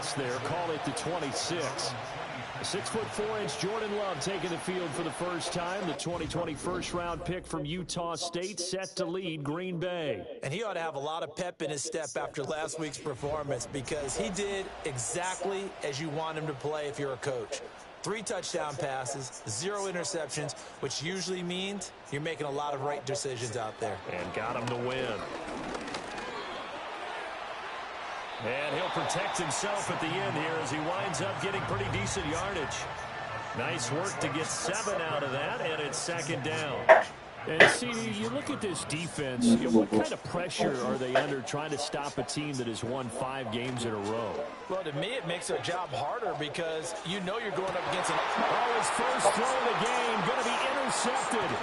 loss there. Call it the 26. 6'4" Jordan Love taking the field for the first time. The 2020 first-round pick from Utah State set to lead Green Bay. And he ought to have a lot of pep in his step after last week's performance because he did exactly as you want him to play if you're a coach. 3 touchdown passes, 0 interceptions, which usually means you're making a lot of right decisions out there. And got him to win. And he'll protect himself at the end here as he winds up getting pretty decent yardage. Nice work to get 7 out of that, and it's second down. And see, you look at this defense, what kind of pressure are they under trying to stop a team that has won 5 games in a row? Well, to me, it makes their job harder because you know you're going up against an... Oh, his first throw of the game going to be intercepted.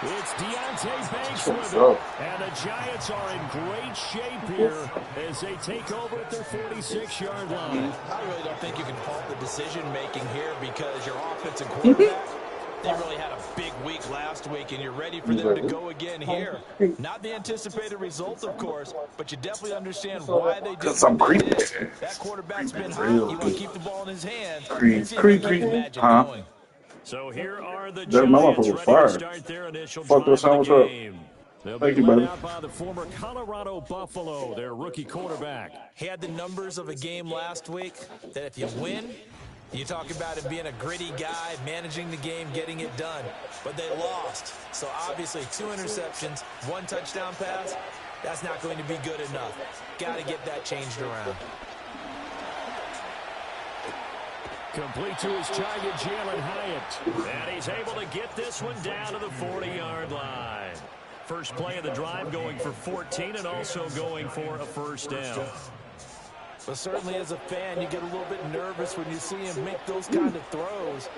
It's Deonte Banks with it. And the Giants are in great shape here as they take over at their 46-yard line. I really don't think you can fault the decision-making here because your offensive quarterback, they really had a big week last week, and you're ready for them to go again here. Not the anticipated result, of course, but you definitely understand why they did what they did. That quarterback's been hot. You want to keep the ball in his hands and see if he can keep magic going. So here are the Giants ready to start their initial drive of the game. They'll be led out by the former Colorado Buffalo, their rookie quarterback. He had the numbers of a game last week that if you win, you talk about him being a gritty guy, managing the game, getting it done. But they lost. So obviously 2 interceptions, 1 touchdown pass, that's not going to be good enough. Got to get that changed around. Complete to his target, Jalen Hyatt. And he's able to get this one down to the 40-yard line. First play of the drive going for 14 and also going for a first down. But certainly as a fan, you get a little bit nervous when you see him make those kind of throws.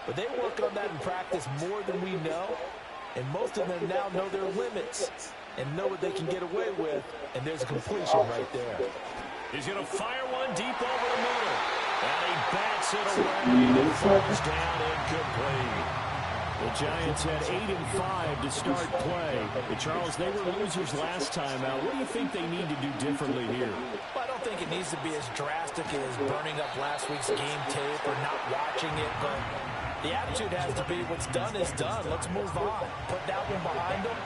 But they work on that in practice more than we know. And most of them now know their limits and know what they can get away with. And there's a completion right there. He's going to fire one deep over the middle. And he bats it away and falls down incomplete. The Giants had 8 and 5 to start play. But Charles, they were losers last time out. What do you think they need to do differently here? Well, I don't think it needs to be as drastic as burning up last week's game tape or not watching it. But the attitude has to be what's done is done. Let's move on. Put that one behind them,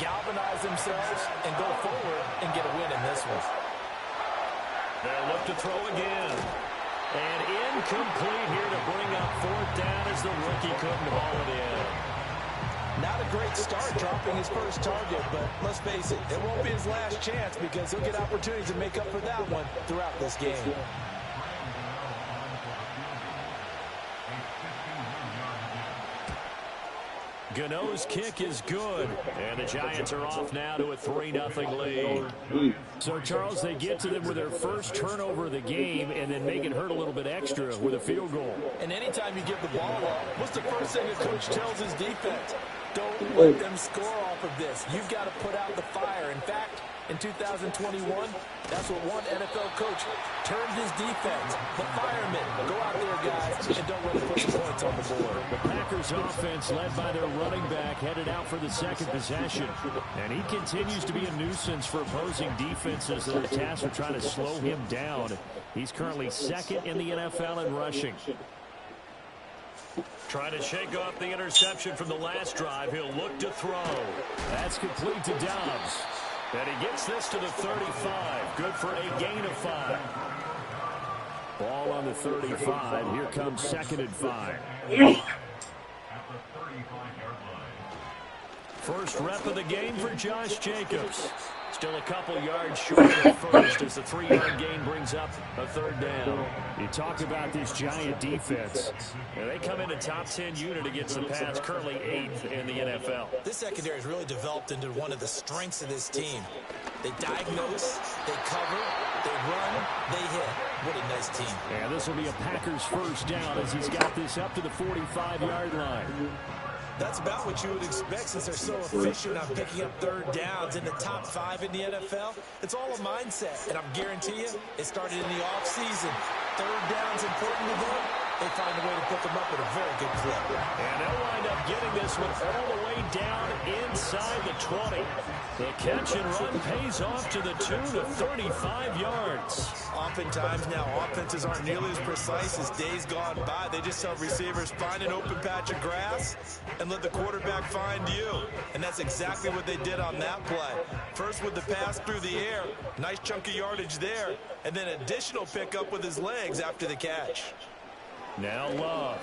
galvanize themselves, and go forward and get a win in this one. They'll look to throw again. And incomplete here to bring up 4th down as the rookie couldn't haul it in. Not a great start dropping his first target, but let's face it, it won't be his last chance because he'll get opportunities to make up for that one throughout this game. Gano's kick is good, and the Giants are off now to a 3-0 lead. So, Charles, they get to them with their first turnover of the game and then make it hurt a little bit extra with a field goal. And anytime you give the ball up, what's the first thing a coach tells his defense? Don't let them score off of this. You've got to put out the fire. In fact, in 2021, that's what one NFL coach turned his defense. The firemen, go out there, guys, and don't let them put the points on the board. The Packers offense, led by their running back, headed out for the second possession. And he continues to be a nuisance for opposing defenses that are tasked with trying to slow him down. He's currently 2nd in the NFL in rushing. Trying to shake off the interception from the last drive. He'll look to throw. That's complete to Dobbs. And he gets this to the 35. Good for a gain of 5. Ball on the 35. Here comes 2nd and 5. First rep of the game for Josh Jacobs. Still a couple yards short of the first as the 3-yard gain brings up a 3rd down. You talk about this Giant defense. They come in a top 10 unit against the pass, currently 8th in the NFL. This secondary has really developed into one of the strengths of this team. They diagnose, they cover, they run, they hit. What a nice team. And this will be a Packers first down as he's got this up to the 45-yard line. That's about what you would expect since they're so efficient on picking up 3rd downs in the top 5 in the NFL. It's all a mindset, and I guarantee you it started in the offseason. 3rd down's important to them. they find a way to pick them up at a very good clip. And they'll wind up getting this one all the way down inside the 20. The catch and run pays off to the tune of 35 yards. Oftentimes now, offenses aren't nearly as precise as days gone by. They just tell receivers, find an open patch of grass and let the quarterback find you. And that's exactly what they did on that play. First with the pass through the air, nice chunk of yardage there, and then additional pickup with his legs after the catch. Now Love.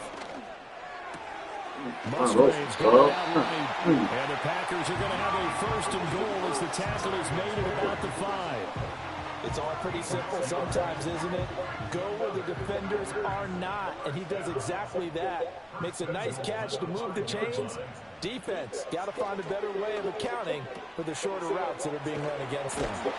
Musgrave's going out running, and the Packers are going to have a 1st and goal as the tackle is made at about the 5. It's all pretty simple sometimes, isn't it? Go where the defenders are not, and he does exactly that. Makes a nice catch to move the chains. Defense, got to find a better way of accounting for the shorter routes that are being run against them.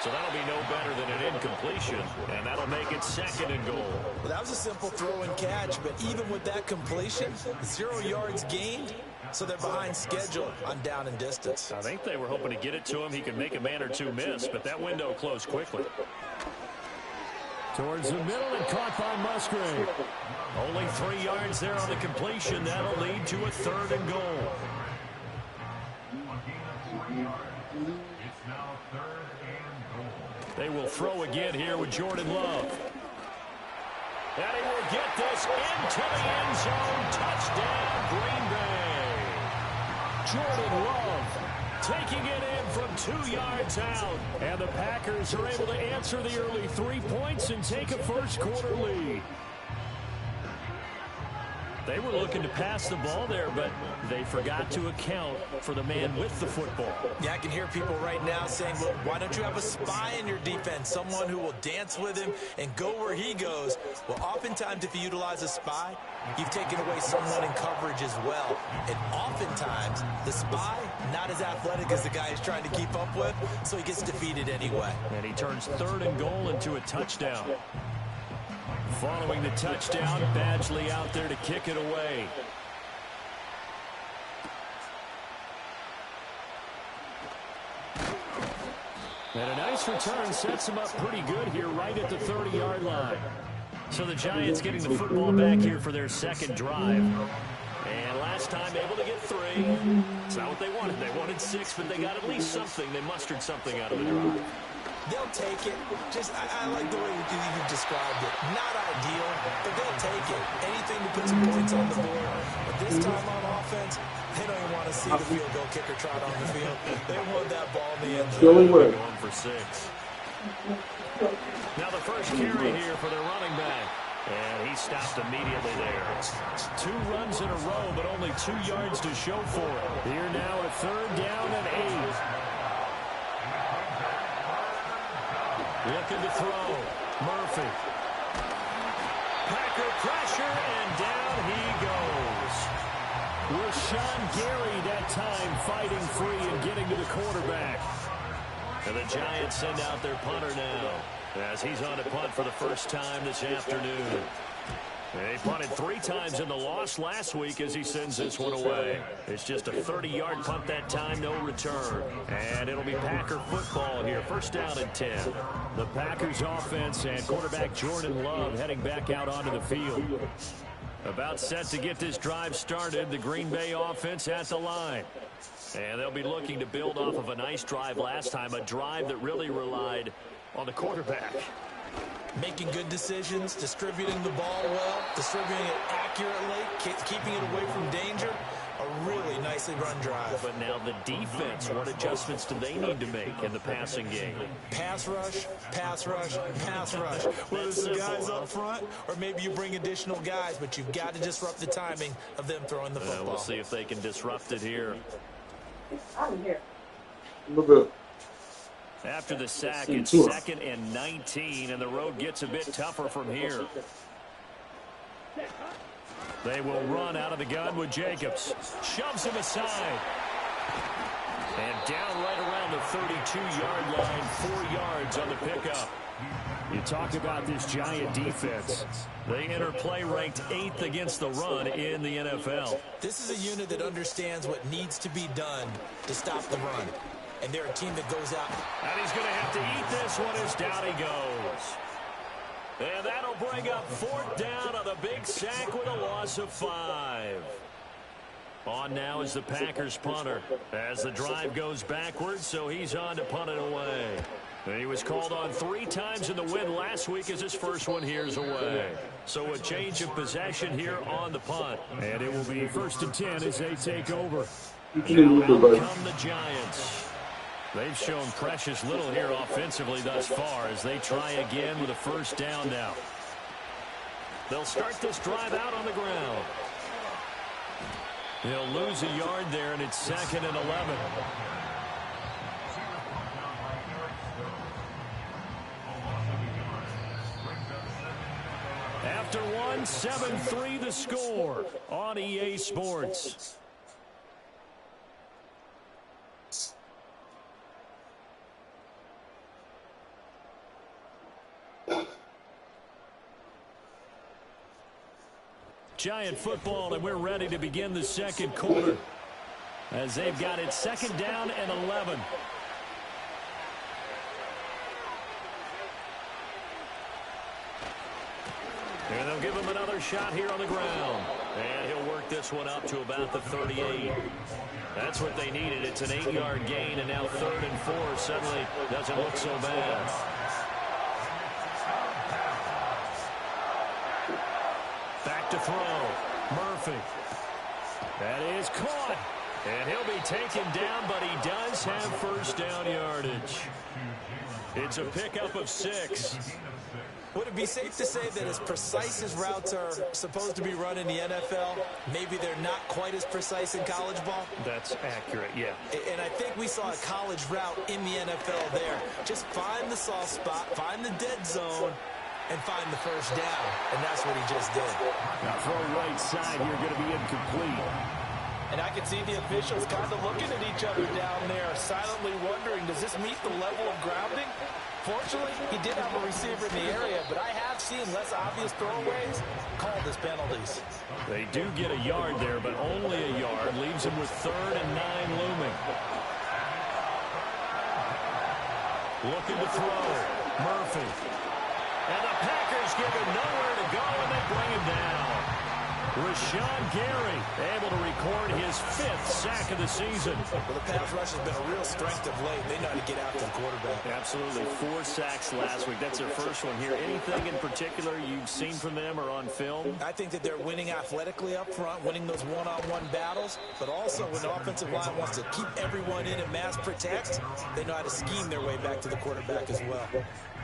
So that'll be no better than an incompletion, and that'll make it 2nd and goal. Well, that was a simple throw and catch, but even with that completion, 0 yards gained, so they're behind schedule on down and distance. I think they were hoping to get it to him. He could make a man or two miss, but that window closed quickly. Towards the middle and caught by Musgrave. Only 3 yards there on the completion. That'll lead to a 3rd and goal. They will throw again here with Jordan Love. And he will get this into the end zone. Touchdown, Green Bay. Jordan Love taking it in from 2 yards out. And the Packers are able to answer the early 3 points and take a first-quarter lead. They were looking to pass the ball there, but they forgot to account for the man with the football. Yeah, I can hear people right now saying, well, why don't you have a spy in your defense, someone who will dance with him and go where he goes? Well, oftentimes if you utilize a spy, you've taken away someone in coverage as well. And oftentimes, the spy, not as athletic as the guy he's trying to keep up with, so he gets defeated anyway. And he turns 3rd and goal into a touchdown. Following the touchdown, Badgley out there to kick it away. And a nice return sets him up pretty good here right at the 30-yard line. So the Giants getting the football back here for their 2nd drive. And last time able to get 3. It's not what they wanted. They wanted 6, but they got at least something. They mustered something out of the drive. They'll take it. I like the way you described it. Not ideal, but they'll take it. Anything to put some points on the board. But this time on offense, they don't even want to see the field goal kicker trot on the field. They want that ball in the end zone. Going for 6. Now the first carry here for their running back. And he stopped immediately there. 2 runs in a row, but only 2 yards to show for it. Here now at 3rd down and 8. Looking to throw. Murphy. Packer pressure, and down he goes. Rashawn Gary that time fighting free and getting to the quarterback. And the Giants send out their punter now as he's on to punt for the first time this afternoon. They punted 3 times in the loss last week as he sends this one away. It's just a 30-yard punt that time, no return. And it'll be Packer football here, 1st down and 10. The Packers offense and quarterback Jordan Love heading back out onto the field. About set to get this drive started, the Green Bay offense at the line. And they'll be looking to build off of a nice drive last time, a drive that really relied on the quarterback. Making good decisions, distributing the ball well, distributing it accurately, keeping it away from danger. A really nicely run drive. But now the defense, what adjustments do they need to make in the passing game? Pass rush, pass rush, pass rush. Whether it's the guys up front or maybe you bring additional guys, but you've got to disrupt the timing of them throwing the football. We'll see if they can disrupt it here. After the sack, it's 2nd and 19, and the road gets a bit tougher from here. They will run out of the gun with Jacobs. Shoves him aside. And down right around the 32-yard line, 4 yards on the pickup. You talk about this Giant defense. They enter play ranked 8th against the run in the NFL. This is a unit that understands what needs to be done to stop the run. And they're a team that goes out. And he's going to have to eat this one as down he goes. And that'll bring up 4th down on the big sack with a loss of 5. On now is the Packers punter as the drive goes backwards, so he's on to punt it away. And he was called on 3 times in the win last week as his first one here's away. So a change of possession here on the punt. And it will be 1st and 10 as they take over. Now out come the Giants. They've shown precious little here offensively thus far as they try again with a 1st down now. They'll start this drive out on the ground. He'll lose a yard there, and it's 2nd and 11. After one, 7-3 the score on EA Sports. Giant football, and we're ready to begin the 2nd quarter as they've got it 2nd down and 11. And they'll give him another shot here on the ground. And he'll work this one up to about the 38. That's what they needed. It's an 8-yard gain, and now 3rd and 4 suddenly doesn't look so bad. Back to throw. Murphy. That is caught. And he'll be taken down, but he does have 1st down yardage. It's a pickup of 6. Would it be safe to say that as precise as routes are supposed to be run in the NFL, maybe they're not quite as precise in college ball? That's accurate, yeah. And I think we saw a college route in the NFL there. Just find the soft spot, find the dead zone, and find the 1st down. And that's what he just did. Now throw right side here, going to be incomplete. And I can see the officials kind of looking at each other down there, silently wondering, does this meet the level of grounding? Fortunately, he did have a receiver in the area, but I have seen less obvious throwaways called as penalties. They do get a yard there, but only a yard. Leaves him with 3rd and 9 looming. Looking to throw. Murphy. And the Packers give him nowhere to go, and they bring him down. Rashawn Gary able to record his 5th sack of the season. Well, the pass rush has been a real strength of late. They know how to get after the quarterback. Absolutely. 4 sacks last week. That's their first one here. Anything in particular you've seen from them or on film? I think that they're winning athletically up front, winning those one-on-one battles, but also when the offensive line wants to keep everyone in and mass protect, they know how to scheme their way back to the quarterback as well.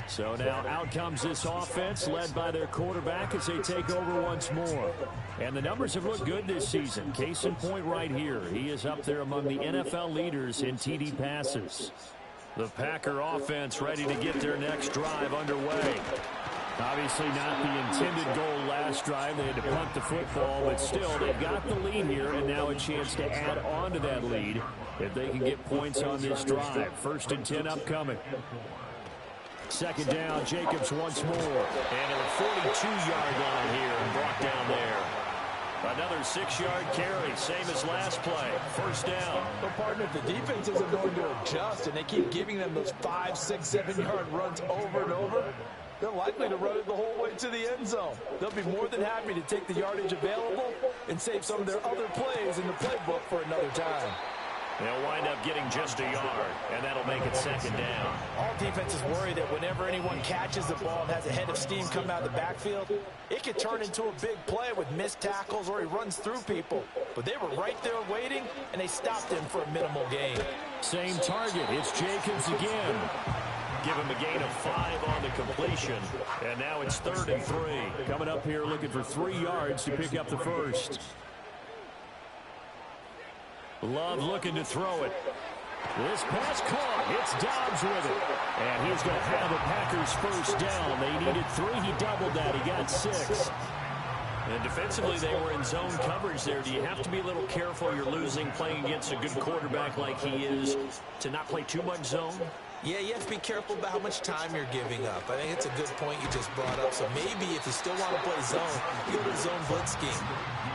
So now out comes this offense led by their quarterback as they take over once more. And the numbers have looked good this season. Case in point right here. He is up there among the NFL leaders in TD passes. The Packer offense ready to get their next drive underway. Obviously not the intended goal last drive. They had to punt the football, but still they've got the lead here and now a chance to add on to that lead if they can get points on this drive. 1st and 10 upcoming. 2nd down, Jacobs once more. And at the 42-yard line here and brought down there. Another 6-yard carry, same as last play. 1st down. Well, partner, if the defenses are going to adjust and they keep giving them those 5, 6, 7-yard runs over and over, they're likely to run it the whole way to the end zone. They'll be more than happy to take the yardage available and save some of their other plays in the playbook for another time. They'll wind up getting just a yard, and that'll make it 2nd down. All defenses worry that whenever anyone catches the ball and has a head of steam come out of the backfield, it could turn into a big play with missed tackles or he runs through people. But they were right there waiting, and they stopped him for a minimal gain. Same target. It's Jacobs again. Give him a gain of 5 on the completion. And now it's 3rd and 3. Coming up here looking for 3 yards to pick up the 1st. Love looking to throw it. This pass caught. It's Dobbs with it. And he's going to have the Packers 1st down. They needed 3. He doubled that. He got 6. And defensively, they were in zone coverage there. Do you have to be a little careful? You're losing playing against a good quarterback like he is to not play too much zone? Yeah, you have to be careful about how much time you're giving up. I think it's a good point you just brought up. So maybe if you still want to play zone, you go to zone blitz scheme.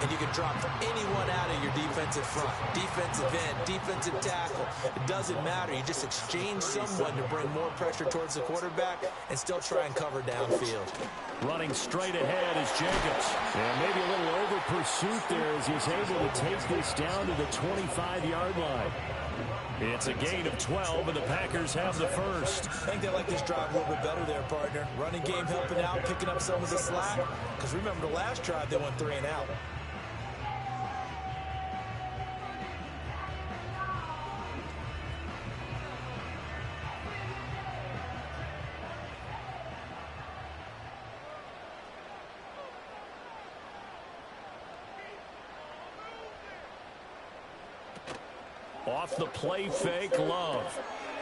And you can drop anyone out of your defensive front. Defensive end, defensive tackle. It doesn't matter. You just exchange someone to bring more pressure towards the quarterback and still try and cover downfield. Running straight ahead is Jacobs. And maybe a little over pursuit there as he's able to take this down to the 25-yard line. It's a gain of 12, and the Packers have the first. I think they like this drive a little bit better there, partner. Running game helping out, picking up some of the slack. Because remember, the last drive, they went 3 and out. Off the play fake, Love.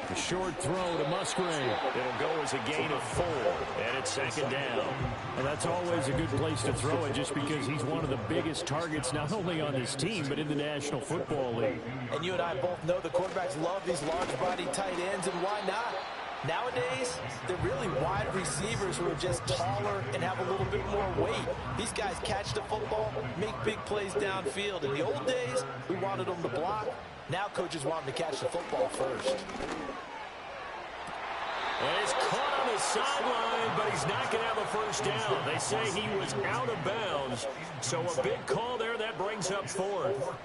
The short throw to Musgrave. It'll go as a gain of 4, and it's second down. And that's always a good place to throw it just because he's one of the biggest targets not only on this team but in the National Football League. And you and I both know the quarterbacks love these large-body tight ends, and why not? Nowadays, they're really wide receivers who are just taller and have a little bit more weight. These guys catch the football, make big plays downfield. In the old days, we wanted them to block. Now coaches want them to catch the football first. And he's caught on the sideline, but he's not going to have a first down. They say he was out of bounds, so a big call there that brings up 4th.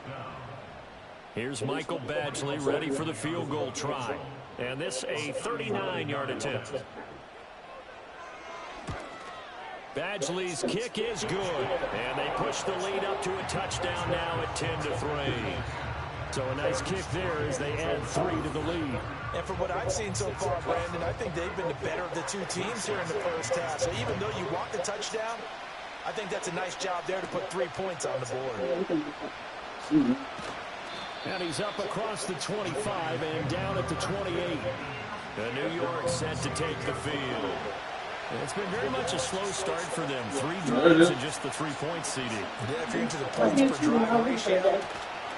Here's Michael Badgley ready for the field goal try. And this a 39-yard attempt. Badgley's kick is good. And they push the lead up to a touchdown now at 10-3. So a nice kick there as they add 3 to the lead. And from what I've seen so far, Brandon, I think they've been the better of the two teams here in the first half. So even though you want the touchdown, I think that's a nice job there to put 3 points on the board. And he's up across the 25 and down at the 28. The New York set to take the field. And it's been very much a slow start for them. 3 drives and just the 3 points, CD. Yeah, if you're into the points per drive ratio,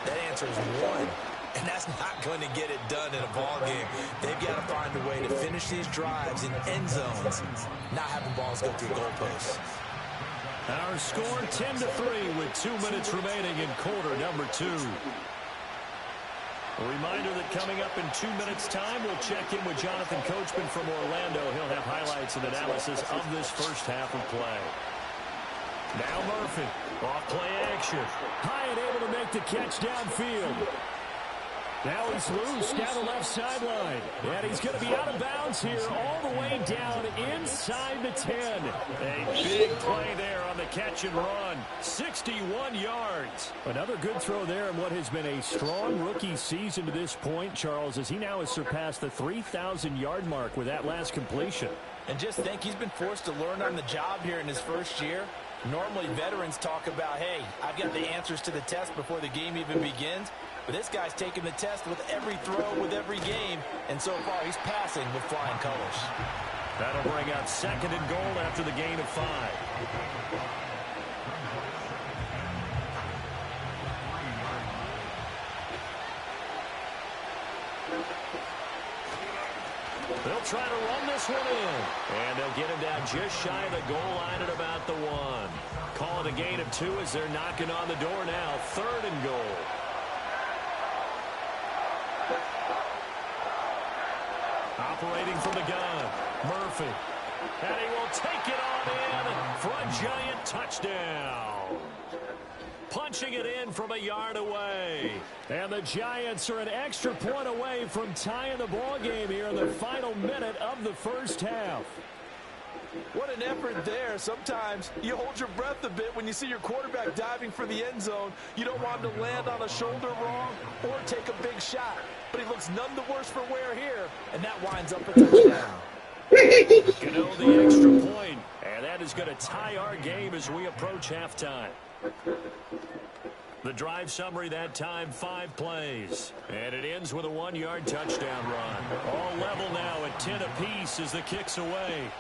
that answer is 1. And that's not going to get it done in a ball game. They've got to find a way to finish these drives in end zones, not having balls go through goalposts. Our score 10-3 with 2 minutes remaining in quarter number 2. A reminder that coming up in 2 minutes' time, we'll check in with Jonathan Coachman from Orlando. He'll have highlights and analysis of this first half of play. Now Murphy, off play action. Hyatt able to make the catch downfield. Now he's loose down the left sideline. And he's going to be out of bounds here all the way down inside the 10. A big play there on the catch and run. 61 yards. Another good throw there in what has been a strong rookie season to this point, Charles, as he now has surpassed the 3,000-yard mark with that last completion. And just think, he's been forced to learn on the job here in his first year. Normally, veterans talk about, hey, I've got the answers to the test before the game even begins. But this guy's taking the test with every throw, with every game. And so far, he's passing with flying colors. That'll bring out 2nd and goal after the gain of 5. They'll try to run this one in. And they'll get him down just shy of the goal line at about the 1. Call it a gain of 2 as they're knocking on the door now. 3rd and goal. Operating from the gun, Murphy. And he will take it on in for a giant touchdown. Punching it in from a yard away. And the Giants are an extra point away from tying the ball game here in the final minute of the first half. What an effort there. Sometimes you hold your breath a bit when you see your quarterback diving for the end zone. You don't want him to land on a shoulder wrong or take a big shot. But he looks none the worse for wear here, and that winds up a touchdown. Gano the extra point, and that is going to tie our game as we approach halftime. The drive summary that time, 5 plays. And it ends with a 1-yard touchdown run. All level now at 10 apiece as the kick's away.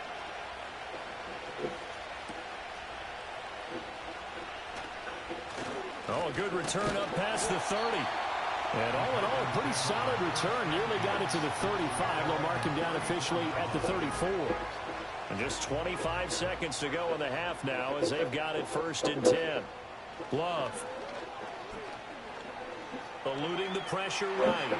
Oh, a good return up past the 30. And all in all, a pretty solid return. Nearly got it to the 35. They'll mark him down officially at the 34. And just 25 seconds to go in the half now as they've got it 1st and 10. Love. Eluding the pressure right.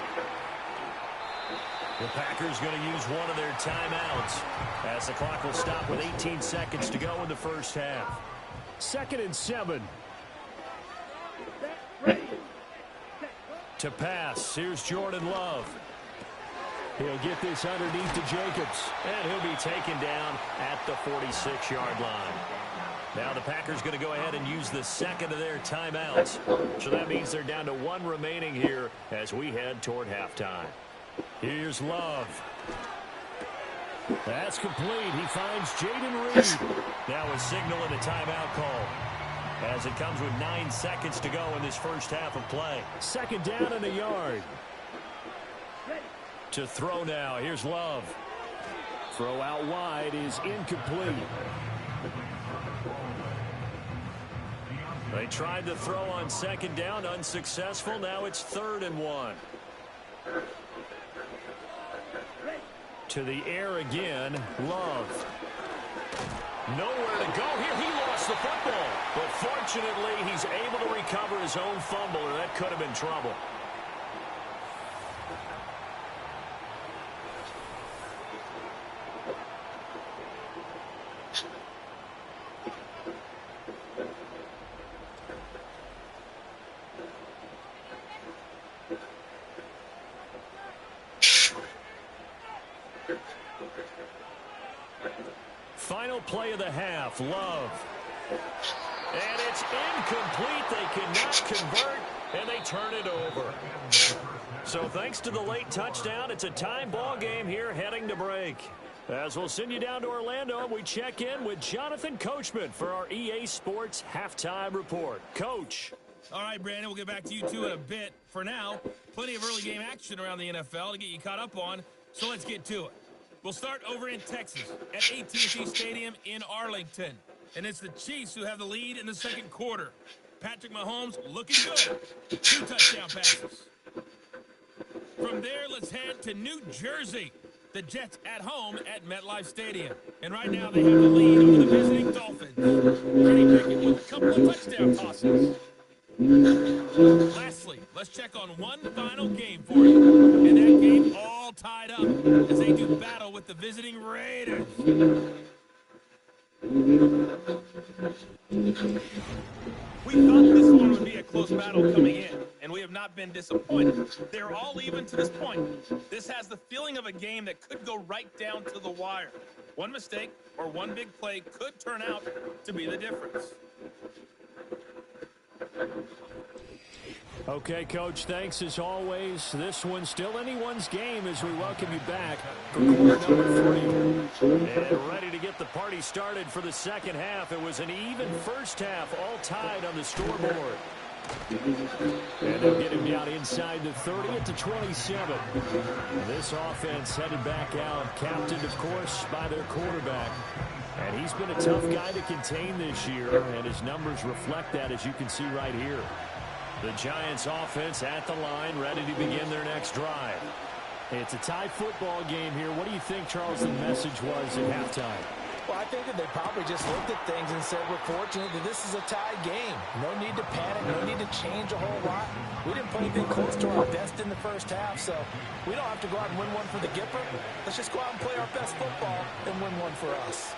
The Packers going to use one of their timeouts as the clock will stop with 18 seconds to go in the first half. 2nd and 7. To pass. Here's Jordan Love. He'll get this underneath to Jacobs. And he'll be taken down at the 46-yard line. Now the Packers going to go ahead and use the 2nd of their timeouts. So that means they're down to 1 remaining here as we head toward halftime. Here's Love. That's complete. He finds Jaden Reed. Now a signal and a timeout call as it comes with 9 seconds to go in this first half of play. 2nd down and a yard. To throw now. Here's Love. Throw out wide is incomplete. They tried to throw on 2nd down, unsuccessful. Now it's 3rd and 1. To the air again, Love. Nowhere to go here. He lost the football. But fortunately, he's able to recover his own fumble, or that could have been trouble. Final play of the half, Love. And it's incomplete. They cannot convert, and they turn it over. So thanks to the late touchdown, it's a time ball game here heading to break. As we'll send you down to Orlando, we check in with Jonathan Coachman for our EA Sports Halftime Report. Coach. All right, Brandon, we'll get back to you two in a bit. For now, plenty of early game action around the NFL to get you caught up on, so let's get to it. We'll start over in Texas at AT&T Stadium in Arlington. And it's the Chiefs who have the lead in the 2nd quarter. Patrick Mahomes looking good. 2 touchdown passes. From there, let's head to New Jersey. The Jets at home at MetLife Stadium. And right now they have the lead over the visiting Dolphins. Kenny Pickett with a couple of touchdown tosses. Lastly, let's check on one final game for you. And that game all tied up as they do battle with the visiting Raiders. We thought this one would be a close battle coming in, and we have not been disappointed. They're all even to this point. This has the feeling of a game that could go right down to the wire. One mistake or one big play could turn out to be the difference. Okay, Coach, thanks as always. This one's still anyone's game as we welcome you back for quarter number 3. And ready to get the party started for the 2nd half. It was an even first half, all tied on the scoreboard. And they'll get him down inside the 30 at the 27. This offense headed back out, captained, of course, by their quarterback. And he's been a tough guy to contain this year, and his numbers reflect that, as you can see right here. The Giants offense at the line, ready to begin their next drive. It's a tie football game here. What do you think, Charles, the message was at halftime? Well, I think that they probably just looked at things and said, we're fortunate that this is a tie game. No need to panic, no need to change a whole lot. We didn't play anything close to our best in the first half, so we don't have to go out and win one for the Gipper. Let's just go out and play our best football and win one for us.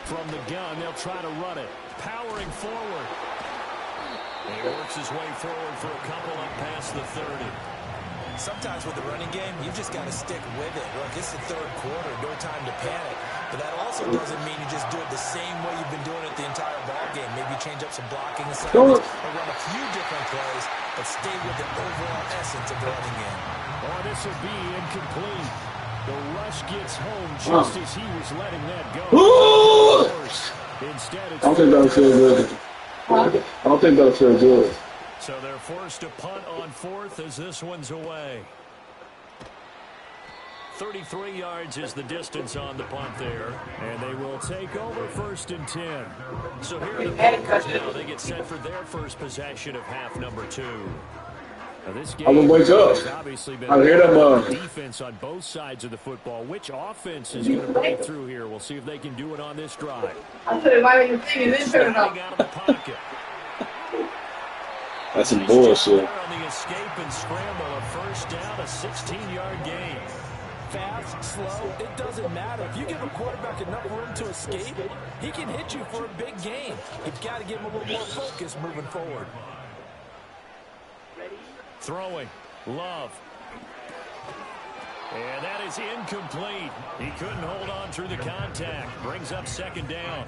From the gun, they'll try to run it. Powering forward. And he works his way forward for a couple up past the 30. Sometimes with the running game, you just got to stick with it. Look, it's the 3rd quarter, no time to panic. But that also doesn't mean you just do it the same way you've been doing it the entire ball game. Maybe change up some blocking assignments or run a few different plays, but stay with the overall essence of the running game. Oh, this will be incomplete. The rush gets home just as he was letting that go. Instead, it's I don't think that'll feel good. I don't think that'll feel good. So they're forced to punt on 4th as this one's away. 33 yards is the distance on the punt there. And they will take over 1st and 10. So here are the Packers now. They get set for their first possession of half number 2. Now this game I'm gonna wake up. has obviously been I hear them. defense on both sides of the football. Which offense is going to break through here? We'll see if they can do it on this drive. I put it right in the thing and then turn it off. Out of the pocket. That's some bullshit. On the escape and scramble, a 1st down, a 16-yard gain. Fast, slow, it doesn't matter. If you give a quarterback enough room to escape, he can hit you for a big gain. You've got to give him a little more focus moving forward. Throwing. Love. And that is incomplete. He couldn't hold on through the contact. Brings up 2nd down.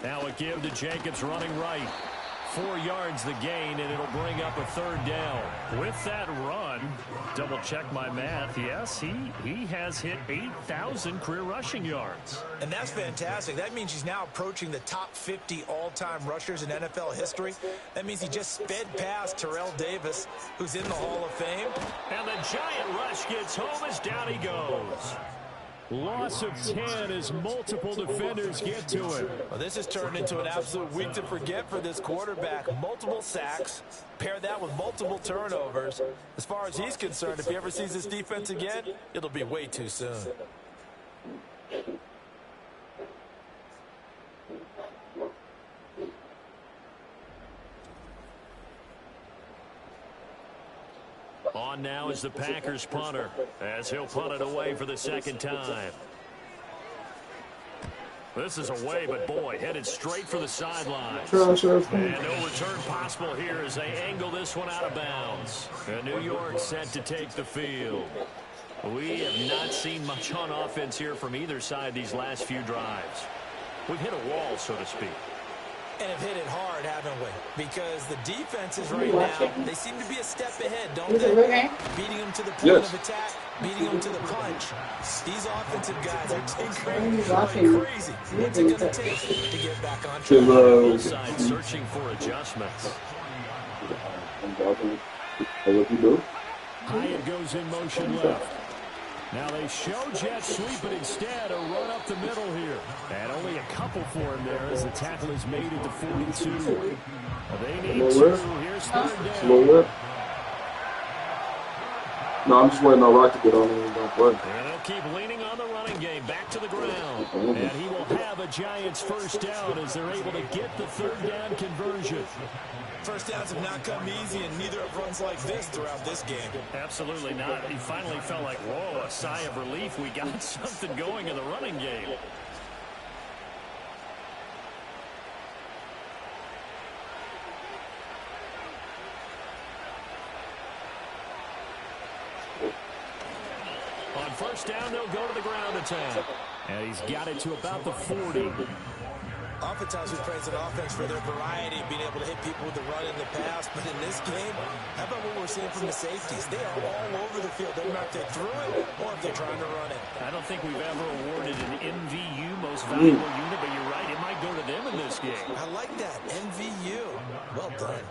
Now a give to Jacobs running right. 4 yards the gain, and it'll bring up a 3rd down. With that run, double check my math. Yes, he has hit 8,000 career rushing yards. And that's fantastic. That means he's now approaching the top 50 all-time rushers in NFL history. That means he just sped past Terrell Davis, who's in the Hall of Fame. And the giant rush gets home as down he goes. Loss of 10 as multiple defenders get to him. Well, this has turned into an absolute week to forget for this quarterback. Multiple sacks, pair that with multiple turnovers. As far as he's concerned, if he ever sees this defense again, it'll be way too soon. On now is the Packers punter, as he'll punt it away for the 2nd time. This is away, but boy, headed straight for the sidelines. And no return possible here as they angle this one out of bounds. And New York set to take the field. We have not seen much on offense here from either side these last few drives. We've hit a wall, so to speak. And have hit it hard, haven't we? Because the defenses right now, they seem to be a step ahead, don't they? Beating them to the point of attack, beating them to the punch. These offensive guys are tinkering like crazy. What's it going to take to get back on track? Both sides searching for adjustments. Hyatt goes in motion left. Now they show jet sweep, but instead a run up the middle here. And only a couple for him there as the tackle is made at the 42. They need 2. Here's 3rd down. No, I'm just waiting on Rock to get on and don't play. And they'll keep leaning on the running game back to the ground. And he will have a Giants 1st down as they're able to get the 3rd down conversion. First downs have not come easy, and neither have runs like this throughout this game. Absolutely not. He finally felt like, whoa, a sigh of relief. We got something going in the running game. On 1st down, they'll go to the ground attack. And he's got it to about the 40. Oftentimes we praise an offense for their variety of being able to hit people with the run and the pass, but in this game, how about what we're seeing from the safeties? They are all over the field. They're not if they threw it or if they're trying to run it. I don't think we've ever awarded an MVU, most valuable unit, but you're right, it might go to them in this game. I like that, MVU. Well done.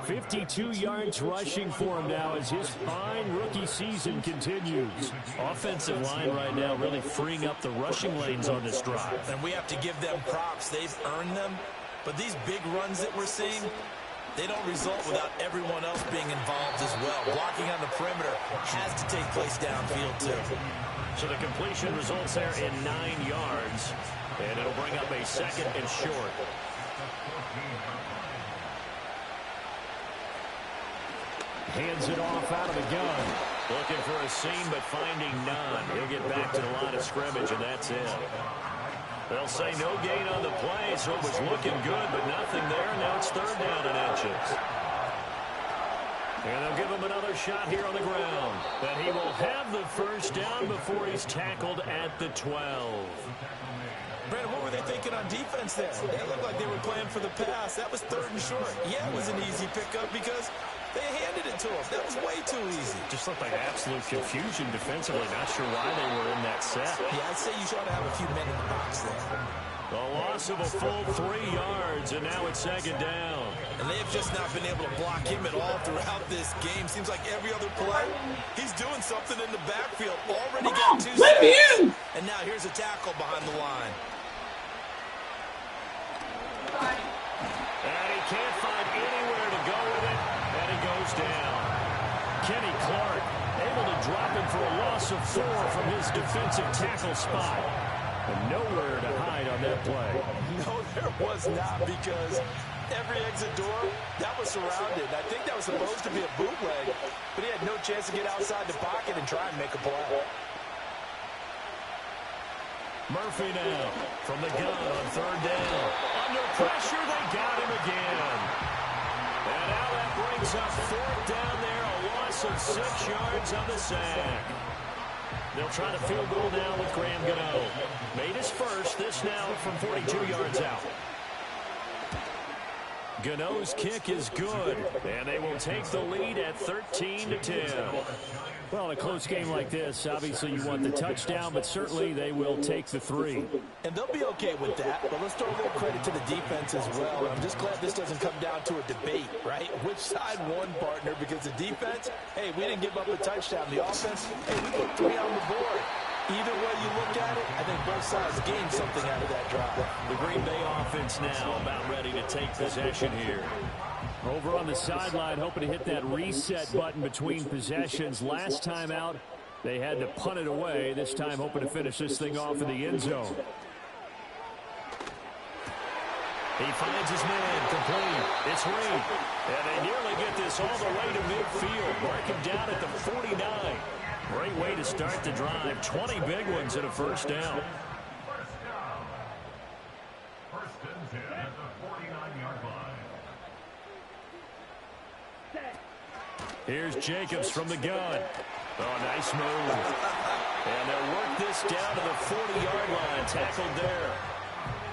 52 yards rushing for him now as his fine rookie season continues. Offensive line right now really freeing up the rushing lanes on this drive. And we have to give them props. They've earned them. But these big runs that we're seeing, they don't result without everyone else being involved as well. Blocking on the perimeter has to take place downfield too. So the completion results there in 9 yards. And it'll bring up a 2nd and short. Hands it off out of the gun. Looking for a seam, but finding none. He'll get back to the line of scrimmage, and that's it. They'll say no gain on the play, so it was looking good, but nothing there. Now it's 3rd down and inches. And they'll give him another shot here on the ground. And he will have the 1st down before he's tackled at the 12. Brandon, what were they thinking on defense there? They looked like they were playing for the pass. That was 3rd and short. Yeah, it was an easy pickup because they handed it to him. That was way too easy. Just looked like absolute confusion defensively. Not sure why they were in that set. Yeah, I'd say you ought to have a few men in the box there. A loss of a full 3 yards, and now it's second down. And they've just not been able to block him at all throughout this game. Seems like every other play, he's doing something in the backfield. Already got 2 sacks. And now here's a tackle behind the line. And he can't find anywhere to go with it, and he goes down. Kenny Clark able to drop him for a loss of 4 from his defensive tackle spot. And nowhere to hide on that play. No, there was not, because every exit door, that was surrounded. I think that was supposed to be a bootleg, but he had no chance to get outside the pocket and try and make a play. Murphy now from the gun on 3rd down. Under pressure, they got him again. And now that brings up 4th down there, a loss of 6 yards on the sack. They'll try to field goal now with Graham Gano. Made his first, this now from 42 yards out. Gano's kick is good, and they will take the lead at 13-10. Well, in a close game like this, obviously you want the touchdown, but certainly they will take the 3. And they'll be okay with that, but let's throw a little credit to the defense as well. I'm just glad this doesn't come down to a debate, right? Which side won, partner? Because the defense, hey, we didn't give up a touchdown. The offense, hey, we put 3 on the board. Either way you look at it, I think both sides gained something out of that drive. The Green Bay offense now about ready to take possession here. Over on the sideline, hoping to hit that reset button between possessions. Last time out, they had to punt it away. This time, hoping to finish this thing off in the end zone. He finds his man, complete. It's Reed. And they nearly get this all the way to midfield. Mark him down at the 49. Great way to start the drive. 20 big ones and a first down. Here's Jacobs from the gun. Oh, nice move. And they'll work this down to the 40-yard line. Tackled there.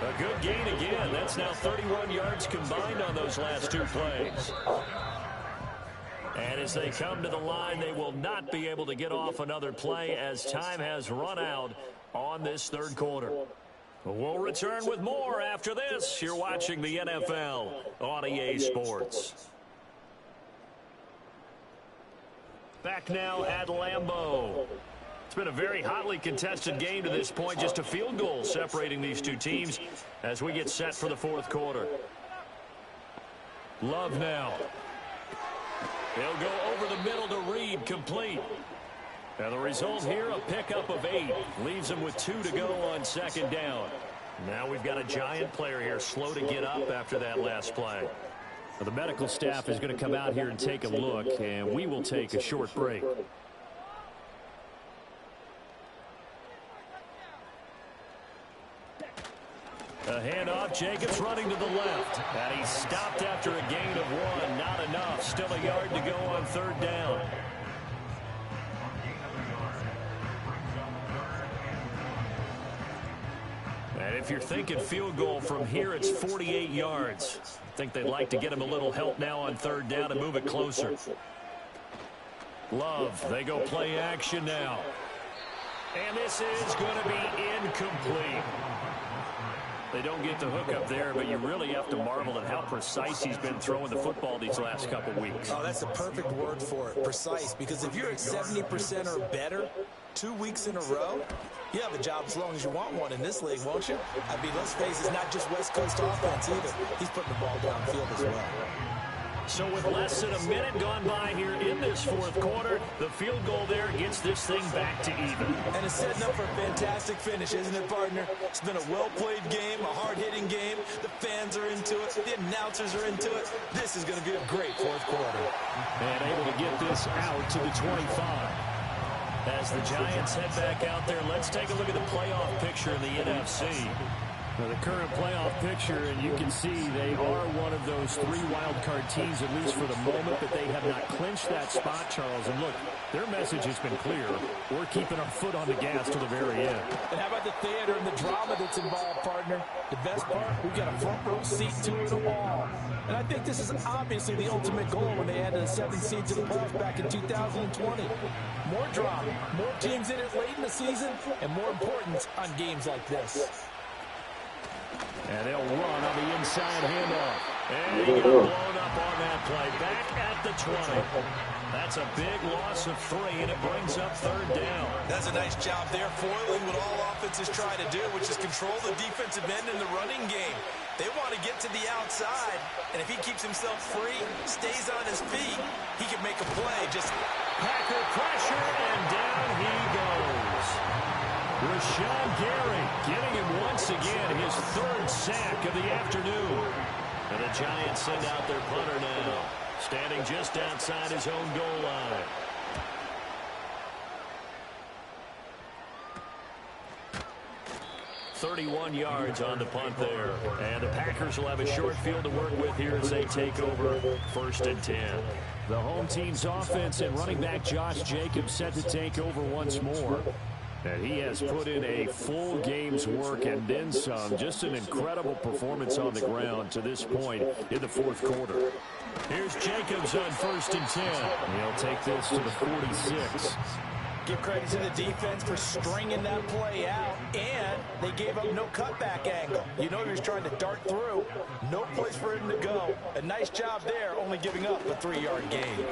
A good gain again. That's now 31 yards combined on those last 2 plays. And as they come to the line, they will not be able to get off another play as time has run out on this 3rd quarter. We'll return with more after this. You're watching the NFL on EA Sports. Back now at Lambeau. It's been a very hotly contested game to this point. Just a field goal separating these 2 teams as we get set for the 4th quarter. Love now. He'll go over the middle to Reed, complete. And the result here, a pickup of 8. Leaves him with 2 to go on 2nd down. Now we've got a giant player here, slow to get up after that last play. Well, the medical staff is going to come out here and take a look, and we will take a short break. A handoff, Jacobs running to the left. And he stopped after a gain of 1. Not enough. Still a yard to go on 3rd down. And if you're thinking field goal from here, it's 48 yards. I think they'd like to get him a little help now on 3rd down and move it closer. Love, they go play action now. And this is going to be incomplete. They don't get the hook up there, but you really have to marvel at how precise he's been throwing the football these last couple weeks. Oh, that's the perfect word for it, precise, because if you're at 70% or better 2 weeks in a row, you have a job as long as you want one in this league, won't you? I mean, let's face it, it's not just West Coast offense either. He's putting the ball downfield as well. So with less than a minute gone by here in this 4th quarter, the field goal there gets this thing back to even. And it's setting up for a fantastic finish, isn't it, partner? It's been a well-played game, a hard-hitting game. The fans are into it. The announcers are into it. This is going to be a great 4th quarter. And able to get this out to the 25. As the Giants head back out there, let's take a look at the playoff picture in the NFC. Now the current playoff picture, and you can see they are one of those 3 wild card teams, at least for the moment, but they have not clinched that spot, Charles. And look, their message has been clear. We're keeping our foot on the gas to the very end. And how about the theater and the drama that's involved, partner? The best part, we've got a front row seat to it all. And I think this is obviously the ultimate goal when they added a 7th seed to the playoffs back in 2020. More drama, more teams in it late in the season, and more importance on games like this. And they'll run on the inside handoff. And he got blown up on that play. Back at the 20. That's a big loss of 3, and it brings up third down. That's a nice job there, foiling what all offenses try to do, which is control the defensive end in the running game. They want to get to the outside, and if he keeps himself free, stays on his feet, he can make a play. Just Packer pressure, and down he goes. Rashawn Gary getting him once again, his 3rd sack of the afternoon. And the Giants send out their punter now, standing just outside his own goal line. .31 yards on the punt there. And the Packers will have a short field to work with here as they take over 1st and 10. The home team's offense and running back Josh Jacobs set to take over once more. And he has put in a full game's work and then some. Just an incredible performance on the ground to this point in the 4th quarter. Here's Jacobs on 1st and 10. He'll take this to the 46. give credit to the defense for stringing that play out, and they gave up no cutback angle. You know he was trying to dart through. No place for him to go. A nice job there, only giving up a 3-yard gain.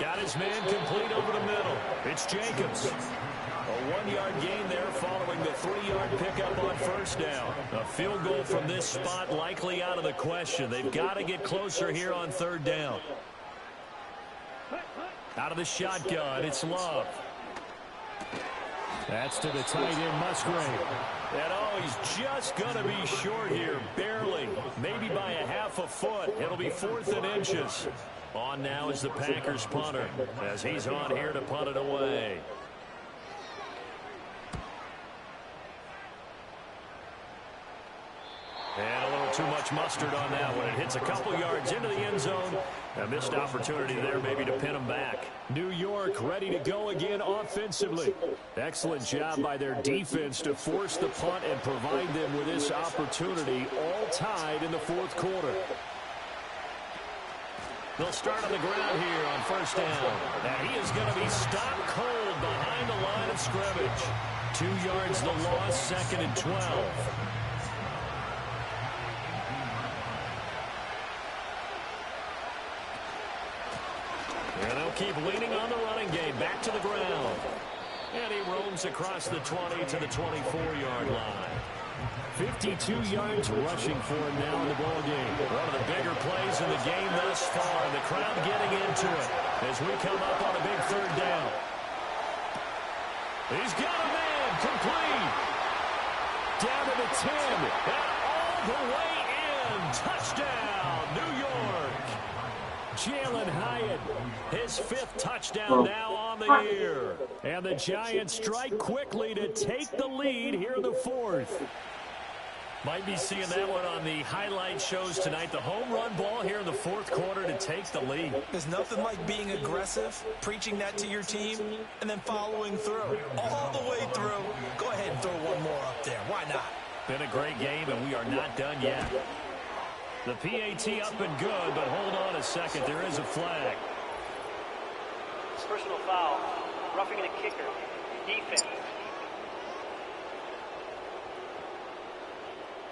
Got his man complete over the middle. It's Jacobs. A 1-yard gain there following the 3-yard pickup on first down. A field goal from this spot likely out of the question. They've got to get closer here on third down. Out of the shotgun, it's Love. That's to the tight end, Musgrave. And oh, he's just going to be short here, barely. Maybe by a half a foot. It'll be 4th and inches. On now is the Packers punter, as he's on here to punt it away. And a little too much mustard on that one. It hits a couple yards into the end zone. A missed opportunity there maybe to pin him back. New York ready to go again offensively. Excellent job by their defense to force the punt and provide them with this opportunity, all tied in the 4th quarter. They'll start on the ground here on first down. And he is going to be stopped cold behind the line of scrimmage. 2 yards the loss, 2nd and 12. And they'll keep leaning on the running game. Back to the ground. And he roams across the 20 to the 24-yard line. 52 yards rushing for him now in the ballgame. One of the bigger plays in the game thus far. The crowd getting into it as we come up on a big third down. He's got a man complete. Down to the 10. And all the way in. Touchdown, New York. Jalen Hyatt, his 5th touchdown now on the year. And the Giants strike quickly to take the lead here in the 4th. Might be seeing that one on the highlight shows tonight. The home run ball here in the 4th quarter to take the lead. There's nothing like being aggressive, preaching that to your team, and then following through. All the way through. Go ahead and throw one more up there. Why not? Been a great game, and we are not done yet. The PAT up and good, but hold on a second. There is a flag. Personal foul. Roughing the kicker. Defense.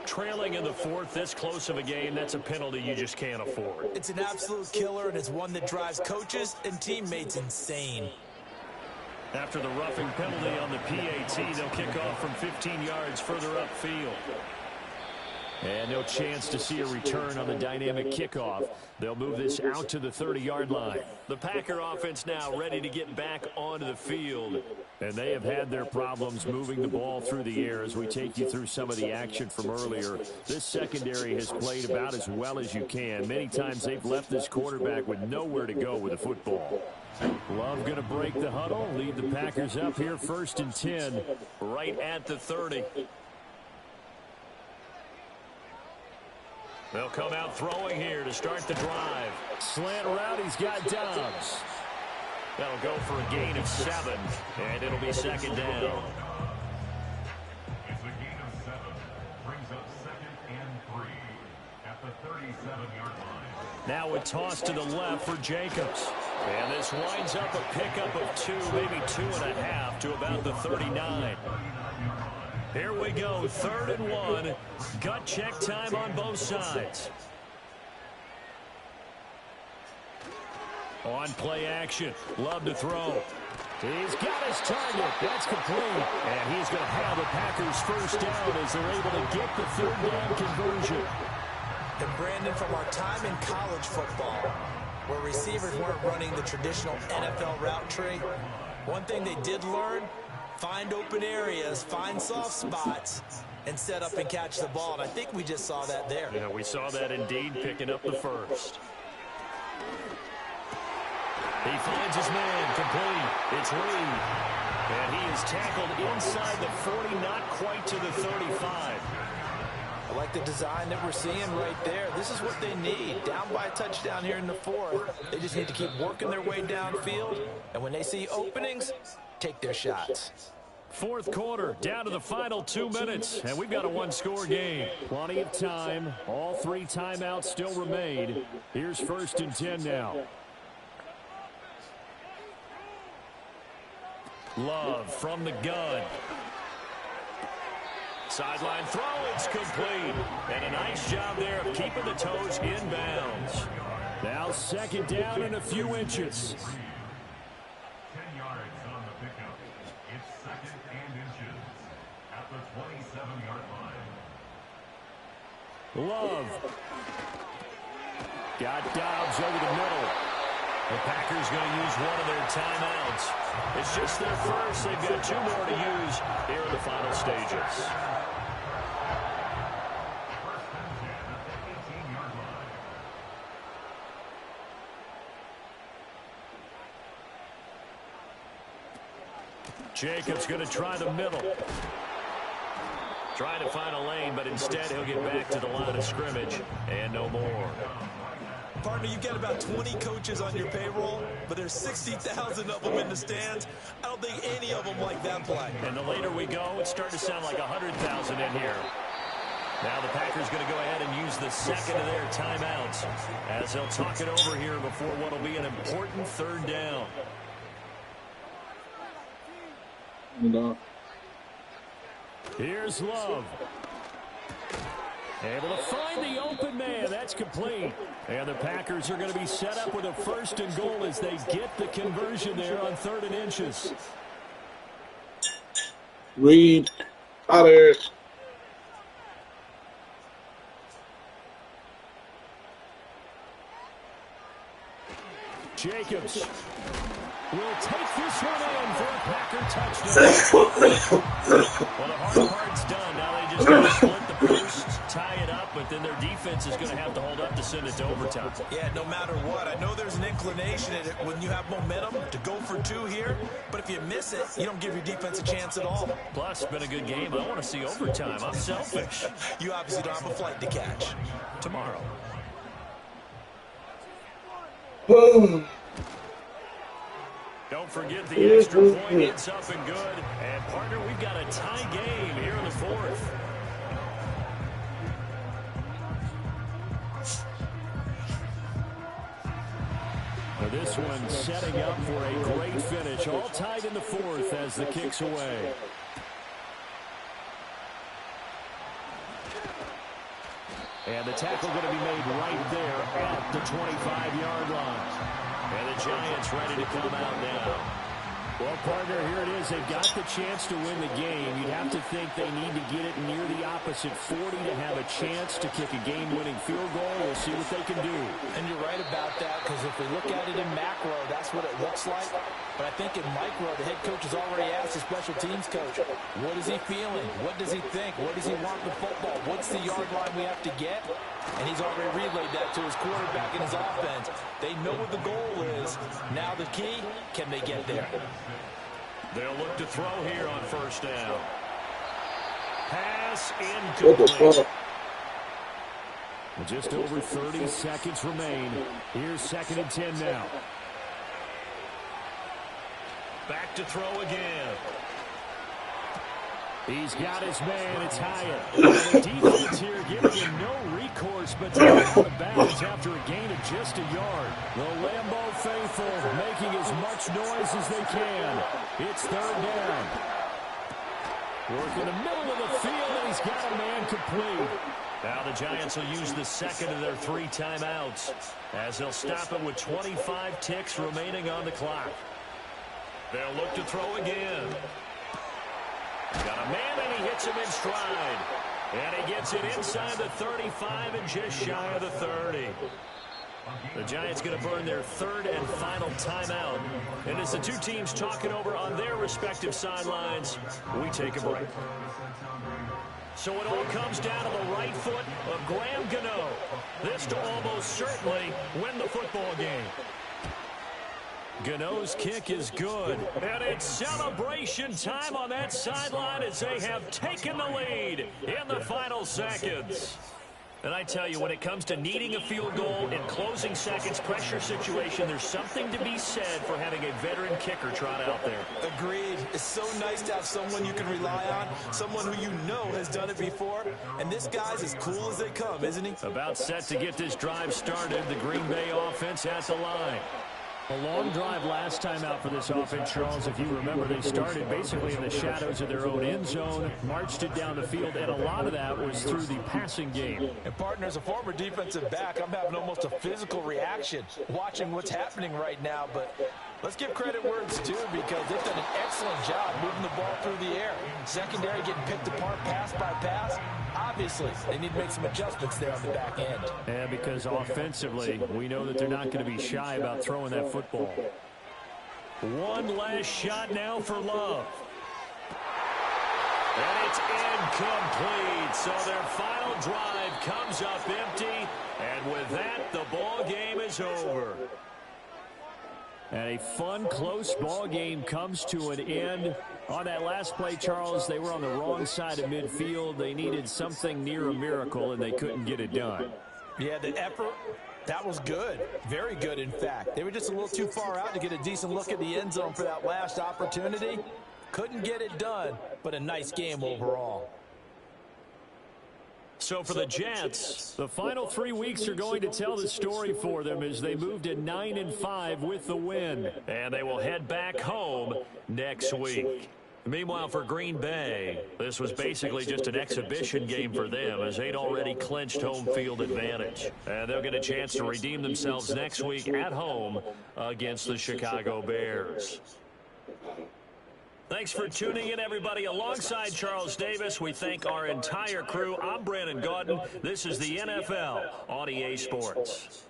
Trailing in the 4th, this close of a game, that's a penalty you just can't afford. It's an absolute killer, and it's one that drives coaches and teammates insane. After the roughing penalty on the PAT, they'll kick off from 15 yards further upfield. And no chance to see a return on the dynamic kickoff. They'll move this out to the 30-yard line. The Packer offense now ready to get back onto the field. And they have had their problems moving the ball through the air as we take you through some of the action from earlier. This secondary has played about as well as you can. Many times they've left this quarterback with nowhere to go with the football. Love going to break the huddle, lead the Packers up here 1st and 10, right at the 30. They'll come out throwing here to start the drive. Slant route, he's got Dobbs. That'll go for a gain of 7, and it'll be 2nd down. It's a gain of 7. Brings up 2nd and 3 at the 37-yard line. Now a toss to the left for Jacobs. And this winds up a pickup of 2, maybe 2.5 to about the 39. Here we go, 3rd and 1. Gut check time on both sides. On play action, Love to throw. He's got his target. That's complete. And he's going to have the Packers first down as they're able to get the 3rd down conversion. And Brandon, from our time in college football, where receivers weren't running the traditional NFL route tree, one thing they did learn, find open areas, find soft spots, and set up and catch the ball. And I think we just saw that there. Yeah, we saw that indeed, picking up the first. He finds his man, complete. It's Reed. And he is tackled inside the 40, not quite to the 35. I like the design that we're seeing right there. This is what they need. Down by a touchdown here in the 4th. They just need to keep working their way downfield. And when they see openings, take their shots. 4th quarter, down to the final 2 minutes. And we've got a one-score game. Plenty of time. All 3 timeouts still remain. Here's 1st and 10 now. Love from the gun. Sideline throw, it's complete. And a nice job there of keeping the toes inbounds. Now 2nd down and a few inches. 10 yards on the pickup. It's 2nd and inches at the 27-yard line. Love. Got Dobbs over the middle. The Packers going to use one of their timeouts. It's just their first. They've got 2 more to use here in the final stages. Jacobs going to try the middle. Trying to find a lane, but instead he'll get back to the line of scrimmage. And no more. Partner, you've got about 20 coaches on your payroll, but there's 60,000 of them in the stands. I don't think any of them like that play. And the later we go, it's starting to sound like 100,000 in here. Now the Packers going to go ahead and use the 2nd of their timeouts as they'll talk it over here before what will be an important 3rd down. No. Here's Love. Able to find the open man. That's complete. And the Packers are going to be set up with a 1st and goal as they get the conversion there on 3rd and inches. Reed. Out of here. Jacobs will take this one in for a Packer touchdown. Well, the hard part's done. Now they just got to split the post, tie it up, but then their defense is going to have to hold up to send it to overtime. Yeah, no matter what. I know there's an inclination in it when you have momentum to go for 2 here, but if you miss it, you don't give your defense a chance at all. Plus, it's been a good game. I want to see overtime. I'm selfish. You obviously don't have a flight to catch. Tomorrow. Don't forget the extra point. It's up and good. And, partner, we've got a tie game here in the 4th. Now this one setting up for a great finish. All tied in the 4th as the kick's away. And the tackle going to be made right there at the 25-yard line. And the Giants ready to come out now. Well, partner, here it is. They've got the chance to win the game. You'd have to think they need to get it near the opposite 40 to have a chance to kick a game-winning field goal. We'll see what they can do. And you're right about that, because if we look at it in macro, that's what it looks like. But I think in micro, the head coach has already asked the special teams coach, what is he feeling? What does he think? Where does he want the football? What's the yard line we have to get? And he's already relayed that to his quarterback and his offense. They know what the goal is. Now the key, can they get there? They'll look to throw here on 1st down. Pass What the incomplete. fuck? Just over 30 seconds remain. Here's 2nd and 10 now. Back to throw again. He's got his man. It's Hyatt. And the defense here giving him no recourse but to get out of bounds after a gain of just a yard. The Lambeau faithful making as much noise as they can. It's 3rd down. Working the middle of the field, and he's got a man complete. Now the Giants will use the second of their 3 timeouts as they'll stop it with 25 ticks remaining on the clock. They'll look to throw again. Got a man, and he hits him in stride. And he gets it inside the 35 and just shy of the 30. The Giants going to burn their 3rd and final timeout. And as the two teams talking over on their respective sidelines, we take a break. So it all comes down to the right foot of Graham Gano. This to almost certainly win the football game. Gano's kick is good. And it's celebration time on that sideline as they have taken the lead in the final seconds. And I tell you, when it comes to needing a field goal in closing seconds pressure situation, there's something to be said for having a veteran kicker trot out there. Agreed. It's so nice to have someone you can rely on, someone who you know has done it before. And this guy's as cool as they come, isn't he? About set to get this drive started, the Green Bay offense at the line. A long drive last time out for this offense, Charles. If you remember, they started basically in the shadows of their own end zone, marched it down the field, and a lot of that was through the passing game. And, partner, as a former defensive back, I'm having almost a physical reaction watching what's happening right now. But let's give credit where it's due because they've done an excellent job moving the ball through the air. Secondary getting picked apart pass by pass. Obviously, they need to make some adjustments there on the back end. And because offensively, we know that they're not going to be shy about throwing that football. One last shot now for Love. And it's incomplete. So their final drive comes up empty. And with that, the ball game is over. And a fun, close ball game comes to an end. On that last play, Charles, they were on the wrong side of midfield. They needed something near a miracle, and they couldn't get it done. Yeah, the effort, that was good. Very good, in fact. They were just a little too far out to get a decent look at the end zone for that last opportunity. Couldn't get it done, but a nice game overall. So for the Jets, the final 3 weeks are going to tell the story for them as they move to 9-5 with the win. And they will head back home next week. Meanwhile, for Green Bay, this was basically just an exhibition game for them as they'd already clinched home field advantage. And they'll get a chance to redeem themselves next week at home against the Chicago Bears. Thanks for tuning in, everybody. Alongside Charles Davis, we thank our entire crew. I'm Brandon Gaudin. This is the NFL on EA Sports.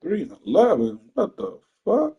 3-11. What the fuck?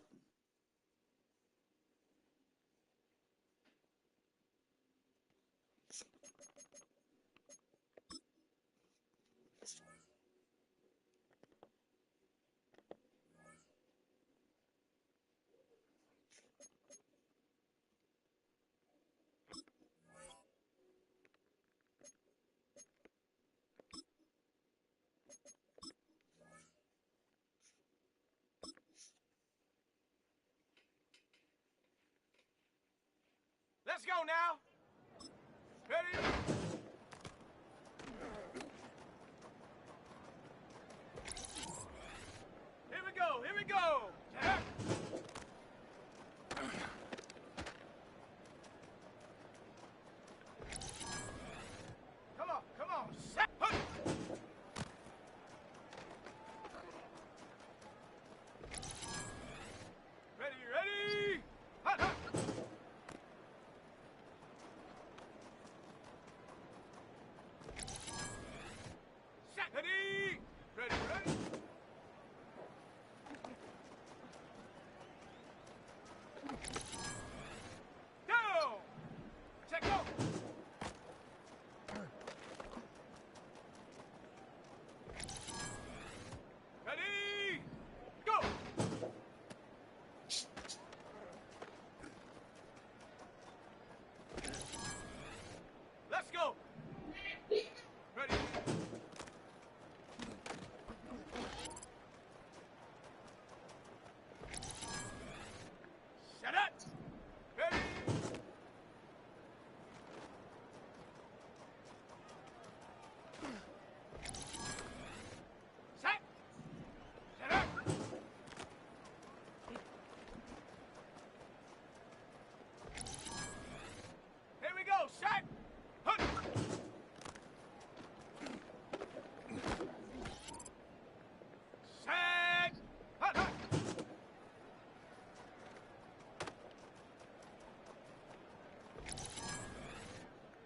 Let's go now. Ready? Here we go. Here we go. Come on. Come on. Set. Ready. Ready. Hut, hut. Set. Ready. Ready. Ready. Go. Check go. Ready. Go. Let's go. Ready. Set it. Ready. Set. Set it. Here we go. Set. Hut. Set. Hut, hut.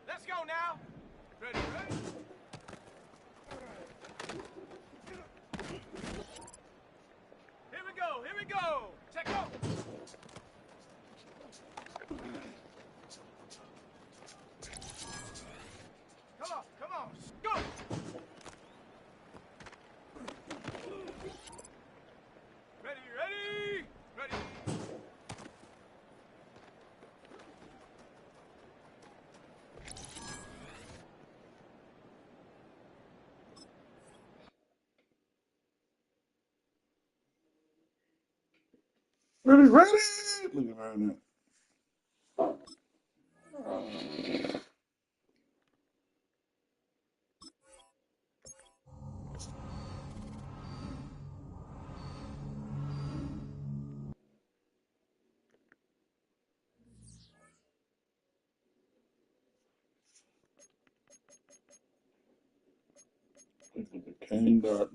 Let's go now. Ready, ready. Here we go. Here we go. Check go. Come on. Come on. Go. Ready, ready. Ready. Ready, ready. Look at that. Look at the cane dot.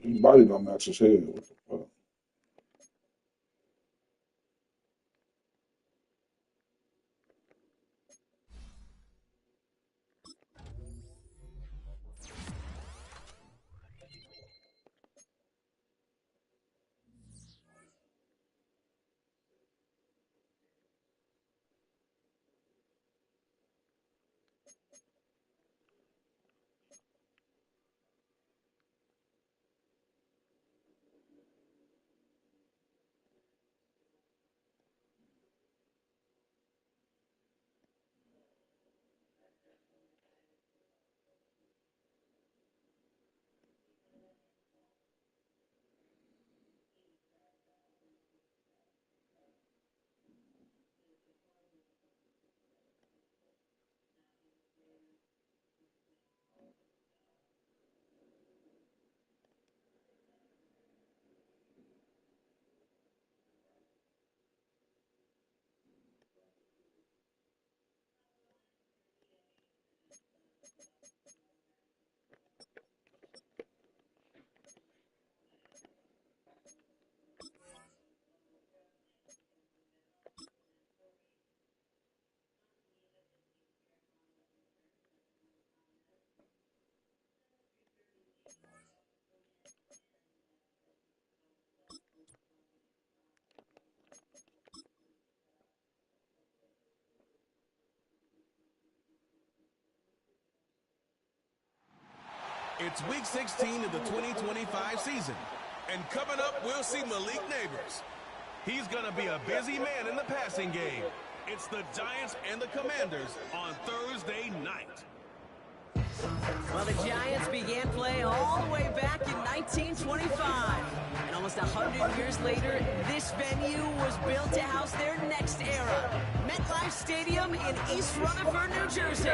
His body don't match his head. What the fuck? It's week 16 of the 2025 season. And coming up, we'll see Malik Nabers. He's going to be a busy man in the passing game. It's the Giants and the Commanders on Thursday night. Well, the Giants began play all the way back in 1925. And almost 100 years later, this venue was built to house their next era. MetLife Stadium in East Rutherford, New Jersey.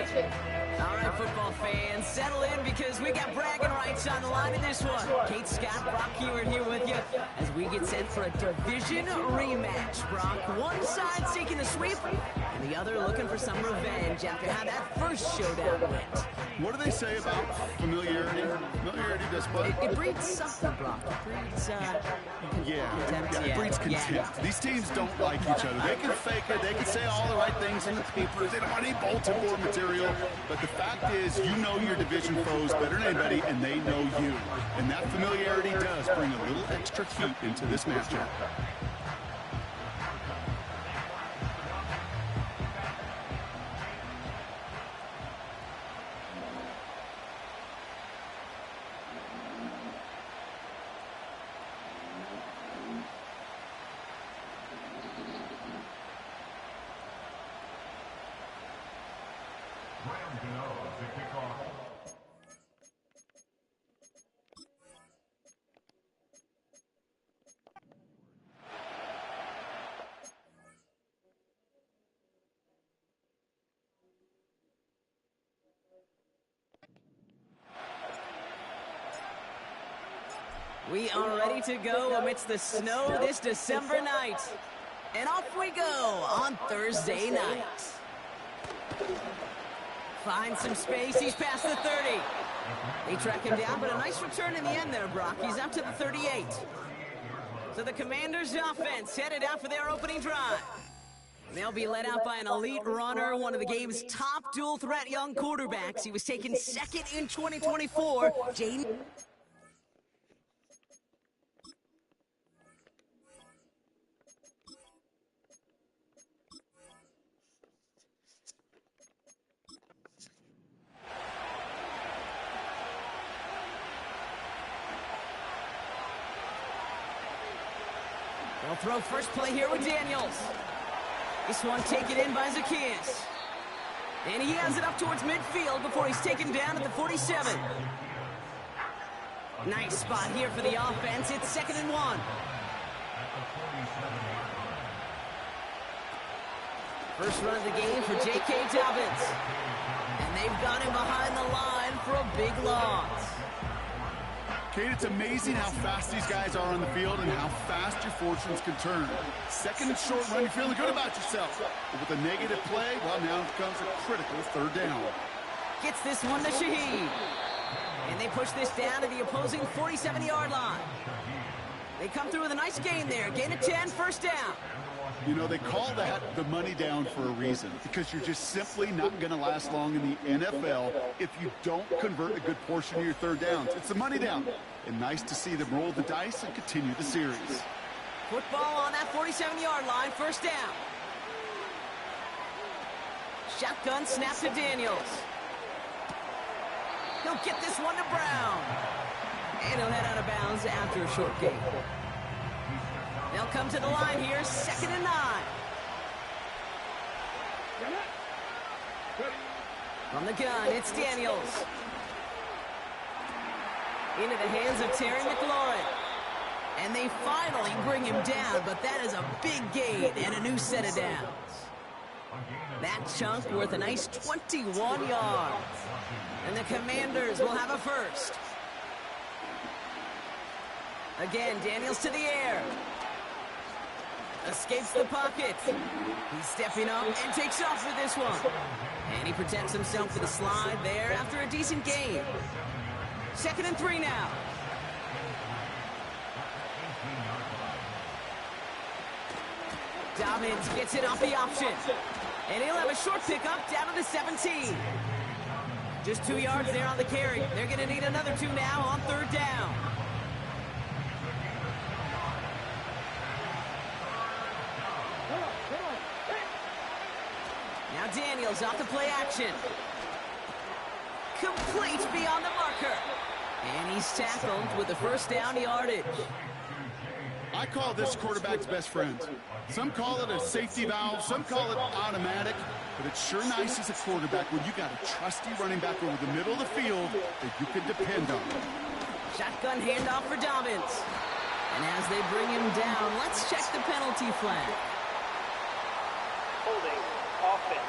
All right, football fans, settle in because we got bragging rights on the line in this one. Kate Scott, Brock Hewitt here with you as we get set for a division rematch. Brock, one side seeking a sweep, and the other looking for some revenge after how that first showdown went. What do they say about familiarity? Familiarity does what? It breeds something, Brock. It breeds, contempt. It breeds contempt. Yeah. These teams don't like each other. They can fake it. They can say all the right things in the papers. They don't want any bulletin board material. But the fact is, you know your division foes better than anybody, and they know you. And that familiarity does bring a little extra heat into this matchup. We are ready to go amidst the snow this December night. And off we go on Thursday night. Finds some space. He's past the 30. They track him down, but a nice return in the end there, Brock. He's up to the 38. So the Commanders' offense headed out for their opening drive. They'll be led out by an elite runner, one of the game's top dual-threat young quarterbacks. He was taken second in 2024. Jaden. They'll throw first play here with Daniels. This one taken in by Zacchaeus. And he hands it up towards midfield before he's taken down at the 47. Nice spot here for the offense. It's 2nd and 1. First run of the game for J.K. Dobbins. And they've got him behind the line for a big loss. Kate, it's amazing how fast these guys are on the field and how fast your fortunes can turn. Second and short run, you're feeling good about yourself. But with a negative play, well, now it comes a critical 3rd down. Gets this one to Shaheed. And they push this down to the opposing 47-yard line. They come through with a nice gain there. Gain of 10, first down. You know, they call that the money down for a reason, because you're just simply not going to last long in the NFL if you don't convert a good portion of your third downs. It's the money down. And nice to see them roll the dice and continue the series. Football on that 47-yard line, first down. Shotgun snap to Daniels. He'll get this one to Brown. And he'll head out of bounds after a short gain. They'll come to the line here, 2nd and 9. From the gun, it's Daniels. Into the hands of Terry McLaurin. And they finally bring him down, but that is a big gain and a new set of downs. That chunk worth a nice 21 yards. And the Commanders will have a first. Again, Daniels to the air. Escapes the pocket. He's stepping up and takes off with this one. And he protects himself with a slide there after a decent gain. 2nd and 3 now. Dobbins gets it off the option. And he'll have a short pickup down to the 17. Just 2 yards there on the carry. They're going to need another 2 now on 3rd down. Now Daniels off the play action. Complete beyond the marker. And he's tackled with the first down yardage. I call this quarterback's best friend. Some call it a safety valve, some call it automatic, but it's sure nice as a quarterback when you got a trusty running back over the middle of the field that you can depend on. Shotgun handoff for Dobbins. And as they bring him down, let's check the penalty flag. Holding offense.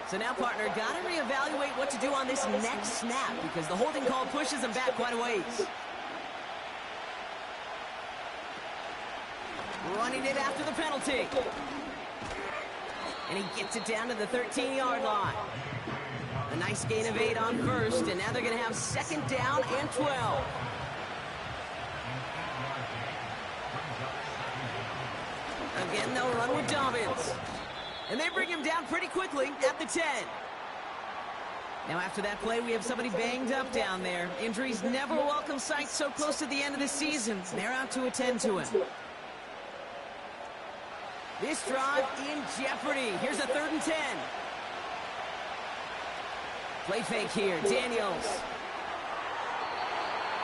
So now, partner, got to reevaluate what to do on this next snap because the holding call pushes him back quite a ways. Running it after the penalty. And he gets it down to the 13-yard line. A nice gain of 8 on first, and now they're going to have 2nd down and 12. Again, they'll run with Dobbins. And they bring him down pretty quickly at the 10. Now after that play, we have somebody banged up down there. Injuries never a welcome sight so close to the end of the season. They're out to attend to him. This drive in jeopardy. Here's a 3rd and 10. Play fake here, Daniels.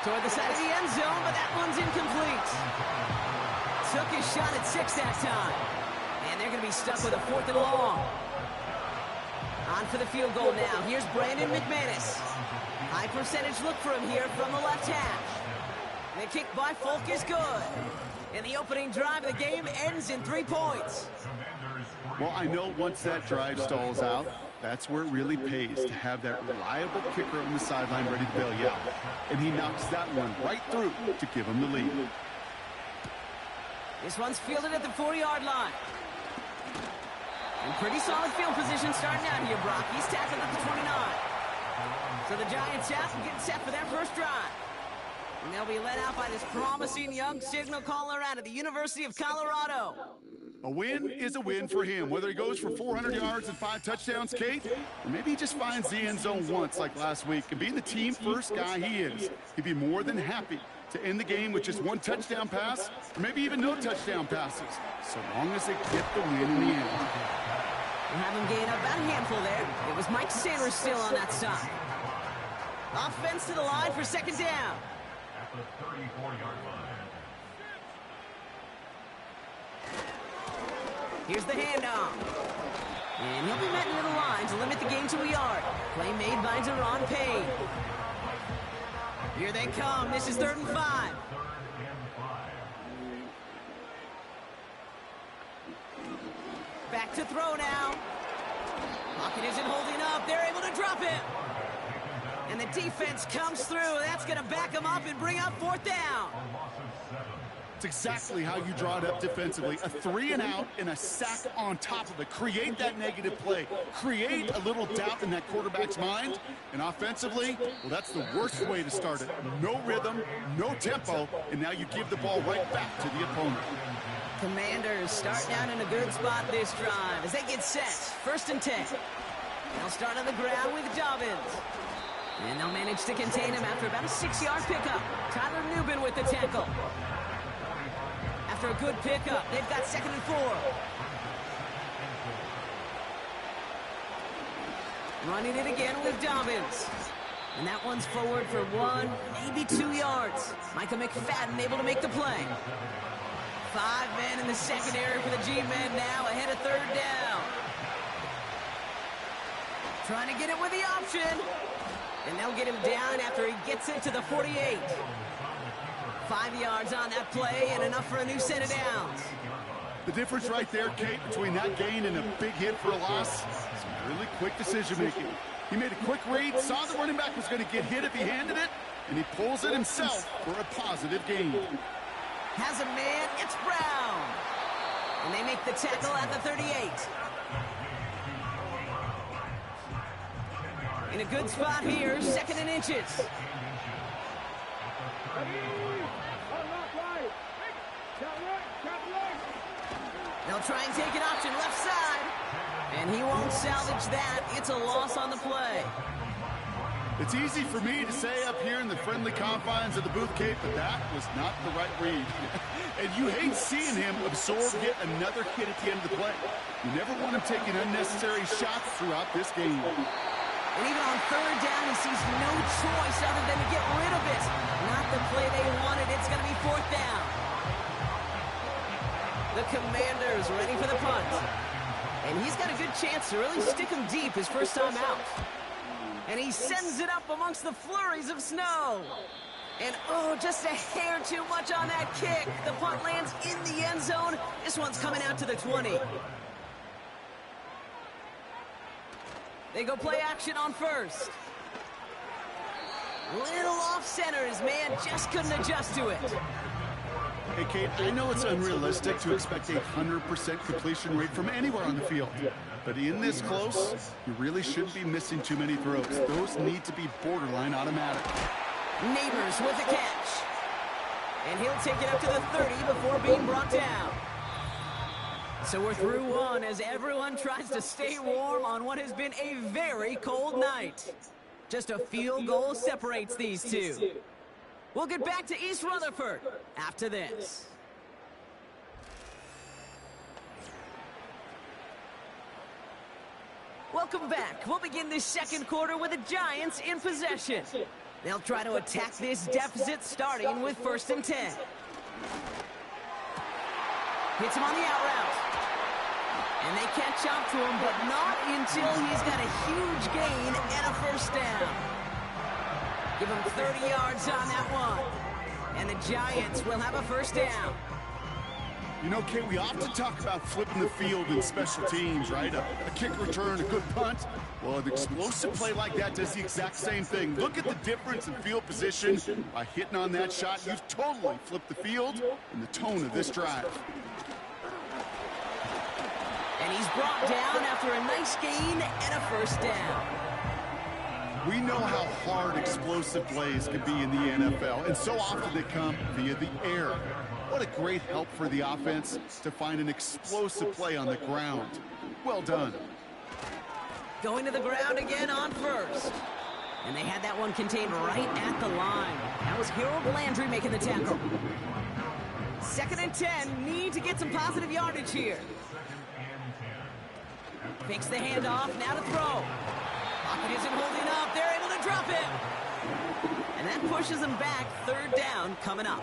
Toward the side of the end zone, but that one's incomplete. Took his shot at 6 that time. And they're going to be stuck with a 4th and long. On for the field goal now. Here's Brandon McManus. High percentage look for him here from the left hash. The kick by Folk is good. And the opening drive of the game ends in 3 points. Well, I know once that drive stalls out, that's where it really pays to have that reliable kicker on the sideline ready to bail you out. And he knocks that one right through to give him the lead. This one's fielded at the 4-yard line. And pretty solid field position starting out here, Brock. He's tackled at the 29. So the Giants have to get set for their first drive. And they'll be led out by this promising young signal caller out of the University of Colorado. A win is a win for him, whether he goes for 400 yards and 5 touchdowns, Kate, or maybe he just finds the end zone once like last week. And being the team-first guy he is, he'd be more than happy to end the game with just 1 touchdown pass, or maybe even no touchdown passes, so long as they get the win in the end. We'll have him gain up about a handful there. It was Mike Sanders still on that side. Offense to the line for 2nd down. At the 34-yard line. Here's the handoff. And he'll be met into the line to limit the game to a yard. Play made by Deron Payne. Here they come. This is 3rd and 5. Back to throw now. Lockett isn't holding up. They're able to drop it. And the defense comes through. That's going to back them up and bring up 4th down. That's exactly how you draw it up defensively. A 3-and-out and a sack on top of it. Create that negative play. Create a little doubt in that quarterback's mind. And offensively, well, that's the worst way to start it. No rhythm, no tempo, and now you give the ball right back to the opponent. Commanders start down in a good spot this drive as they get set. 1st and 10. They'll start on the ground with Dobbins. And they'll manage to contain him after about a 6-yard pickup. Tyler Nubin with the tackle. After a good pickup, they've got 2nd and 4. Running it again with Dobbins. And that one's forward for 1, maybe 2 yards. Micah McFadden able to make the play. 5 men in the secondary for the G-men now ahead of 3rd down. Trying to get it with the option. And they'll get him down after he gets it to the 48. 5 yards on that play and enough for a new set of downs. The difference right there, Kate, between that gain and a big hit for a loss, some really quick decision-making. He made a quick read, saw the running back was going to get hit if he handed it, and he pulls it himself for a positive gain. Has a man, it's Brown. And they make the tackle at the 38. In a good spot here, 2nd and inches. They'll try and take an option left side. And he won't salvage that. It's a loss on the play. It's easy for me to say up here in the friendly confines of the booth, Kate, but that was not the right read. And you hate seeing him absorb yet another hit at the end of the play. You never want him taking unnecessary shots throughout this game. And even on 3rd down, he sees no choice other than to get rid of it. Not the play they wanted. It's going to be 4th down. The Commanders ready for the punt. And he's got a good chance to really stick him deep his first time out. And he sends it up amongst the flurries of snow. And, oh, just a hair too much on that kick. The punt lands in the end zone. This one's coming out to the 20. They go play action on 1st. Little off center. His man just couldn't adjust to it. Hey, Kate, I know it's unrealistic to expect a 100% completion rate from anywhere on the field. But in this close, you really shouldn't be missing too many throws. Those need to be borderline automatic. Neighbors with the catch. And he'll take it up to the 30 before being brought down. So we're through one as everyone tries to stay warm on what has been a very cold night. Just a field goal separates these two. We'll get back to East Rutherford after this. Welcome back. We'll begin this 2nd quarter with the Giants in possession. They'll try to attack this deficit starting with 1st and 10. Hits him on the out route. And they catch up to him, but not until he's got a huge gain and a 1st down. Give him 30 yards on that one. And the Giants will have a 1st down. You know, Kate, we often talk about flipping the field in special teams, right? A kick return, a good punt. Well, an explosive play like that does the exact same thing. Look at the difference in field position. By hitting on that shot, you've totally flipped the field and the tone of this drive. And he's brought down after a nice gain and a 1st down. We know how hard explosive plays can be in the NFL, and so often they come via the air. What a great help for the offense to find an explosive play on the ground. Well done. Going to the ground again on 1st. And they had that one contained right at the line. That was Harold Landry making the tackle. 2nd and 10, need to get some positive yardage here. Fakes the handoff, now to throw. Pocket isn't holding up, they're able to drop him. And that pushes them back, 3rd down coming up.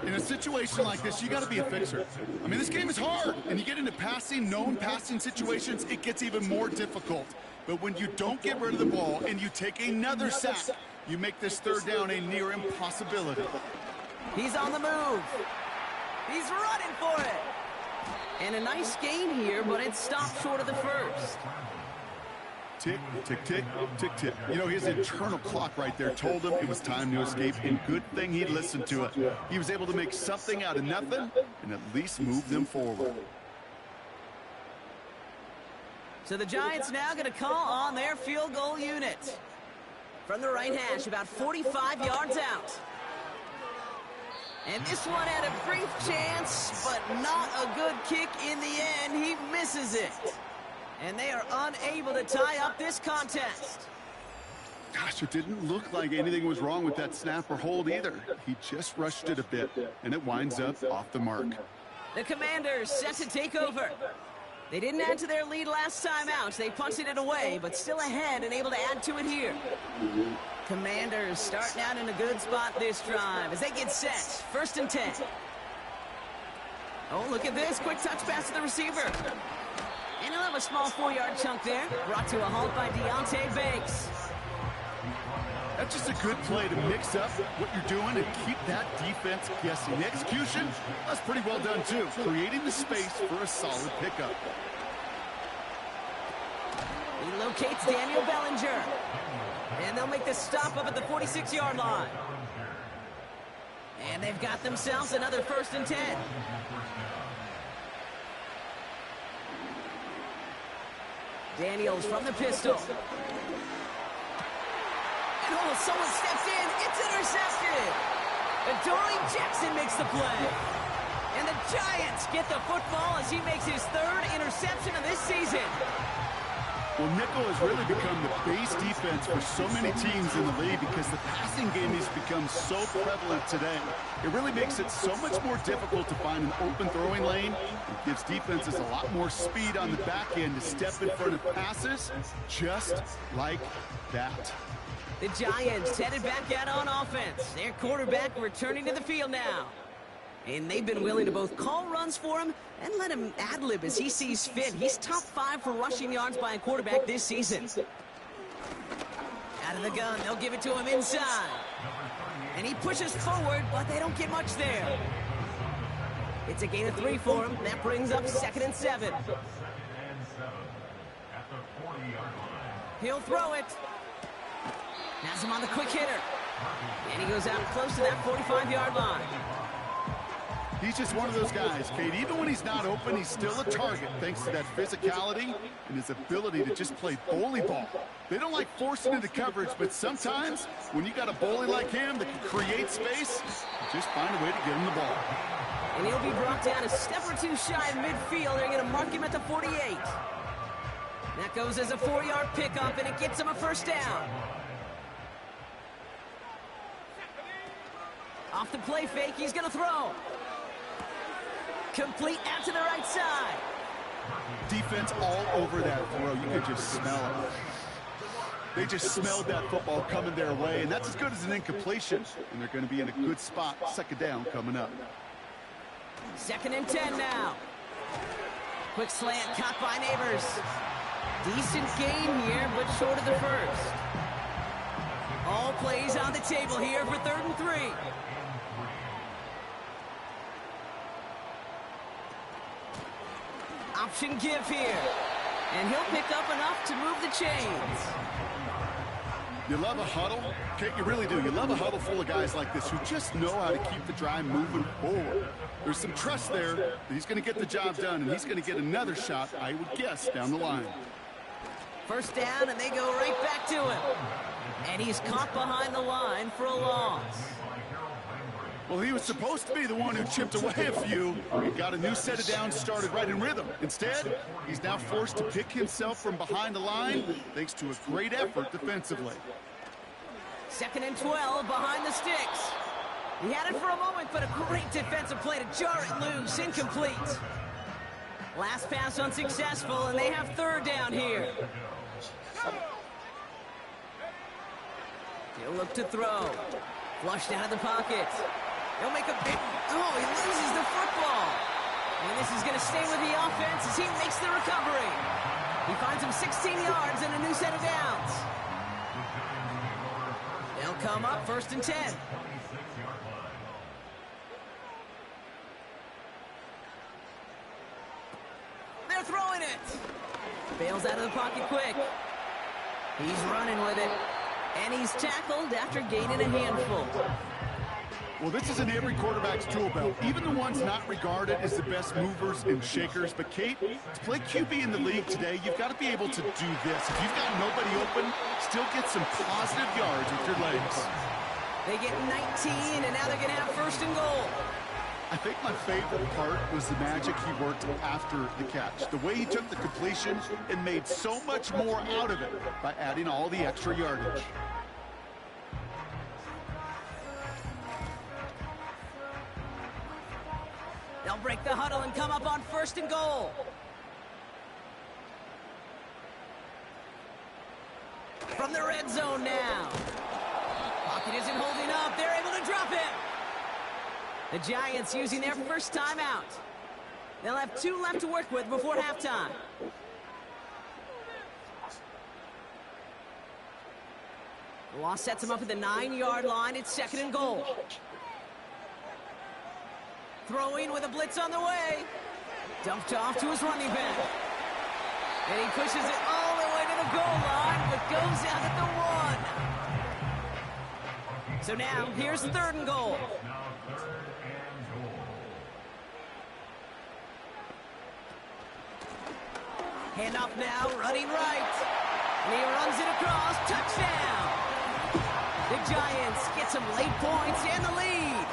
In a situation like this, you got to be a fixer. I mean, this game is hard, and you get into known passing situations, it gets even more difficult. But when you don't get rid of the ball and you take another sack, you make this 3rd down a near impossibility. He's on the move. He's running for it. And a nice gain here, but it stopped short of the 1st. Tick, tick, tick, tick, tick. You know, his internal clock right there told him it was time to escape, and good thing he listened to it. He was able to make something out of nothing and at least move them forward. So the Giants now going to call on their field goal unit. From the right hash, about 45 yards out. And this one had a brief chance, but not a good kick in the end. He misses it. And they are unable to tie up this contest. Gosh, it didn't look like anything was wrong with that snap or hold either. He just rushed it a bit, and it winds up off the mark. The Commanders set to take over. They didn't add to their lead last time out. They punted it away, but still ahead and able to add to it here. Commanders starting out in a good spot this drive as they get set. 1st and 10. Oh, look at this. Quick touch pass to the receiver. And he'll have a small 4-yard chunk there. Brought to a halt by Deonte Banks. That's just a good play to mix up what you're doing and keep that defense guessing. The execution, that's pretty well done too. Creating the space for a solid pickup. He locates Daniel Bellinger. And they'll make the stop up at the 46-yard line. And they've got themselves another 1st and 10. Daniels from the pistol. And oh, someone steps in. It's intercepted. Adoree Jackson makes the play. And the Giants get the football as he makes his 3rd interception of this season. Well, nickel has really become the base defense for so many teams in the league because the passing game has become so prevalent today. It really makes it so much more difficult to find an open throwing lane. It gives defenses a lot more speed on the back end to step in front of passes, just like that. The Giants headed back out on offense. Their quarterback returning to the field now. And they've been willing to both call runs for him and let him ad-lib as he sees fit. He's top 5 for rushing yards by a quarterback this season. Out of the gun, they'll give it to him inside. And he pushes forward, but they don't get much there. It's a gain of 3 for him. That brings up 2nd and 7. He'll throw it. Has him on the quick hitter. And he goes out close to that 45-yard line. He's just one of those guys, Kate. Even when he's not open, he's still a target thanks to that physicality and his ability to just play bully ball. They don't like forcing into coverage, but sometimes when you got a bully like him that can create space, just find a way to get him the ball. And he'll be brought down a step or 2 shy of midfield. They're going to mark him at the 48. That goes as a 4-yard pickup, and it gets him a 1st down. Off the play fake, he's going to throw. Complete out to the right side. Defense all over that throw. You could just smell it. They just smelled that football coming their way, and that's as good as an incompletion. And they're going to be in a good spot. 2nd down coming up. 2nd and 10 now. Quick slant caught by Neighbors. Decent game here, but short of the 1st. All plays on the table here for 3rd and 3. Option give here. And he'll pick up enough to move the chains. You love a huddle? Kate, you really do. You love a huddle full of guys like this who just know how to keep the drive moving forward. There's some trust there that he's going to get the job done, and he's going to get another shot, I would guess, down the line. 1st down, and they go right back to him. And he's caught behind the line for a loss. Well, he was supposed to be the one who chipped away a few. He got a new set of downs started right in rhythm. Instead, he's now forced to pick himself from behind the line thanks to a great effort defensively. 2nd and 12 behind the sticks. He had it for a moment, but a great defensive play to jar it loose. Incomplete. Last pass unsuccessful, and they have 3rd down here. He'll look to throw. Flushed out of the pocket. He'll make a big... Oh, he loses the football. And this is going to stay with the offense as he makes the recovery. He finds him 16 yards and a new set of downs. They'll come up 1st and 10. They're throwing it. Bails out of the pocket quick. He's running with it. And he's tackled after gaining a handful. Well, this is in every quarterback's tool belt, even the ones not regarded as the best movers and shakers. But, Kate, to play QB in the league today, you've got to be able to do this. If you've got nobody open, still get some positive yards with your legs. They get 19, and now they're going to have first and goal. I think my favorite part was the magic he worked after the catch. The way he took the completion and made so much more out of it by adding all the extra yardage. They'll break the huddle and come up on first and goal. From the red zone now. Pocket isn't holding up. They're able to drop it. The Giants using their first timeout. They'll have 2 left to work with before halftime. The loss sets him up at the 9-yard line. It's second and goal. Throwing with a blitz on the way. Dumped off to his running back. And he pushes it all the way to the goal line, but goes out at the 1. So now, here's third and goal. Hand off now, running right. And he runs it across, touchdown. The Giants get some late points and the lead.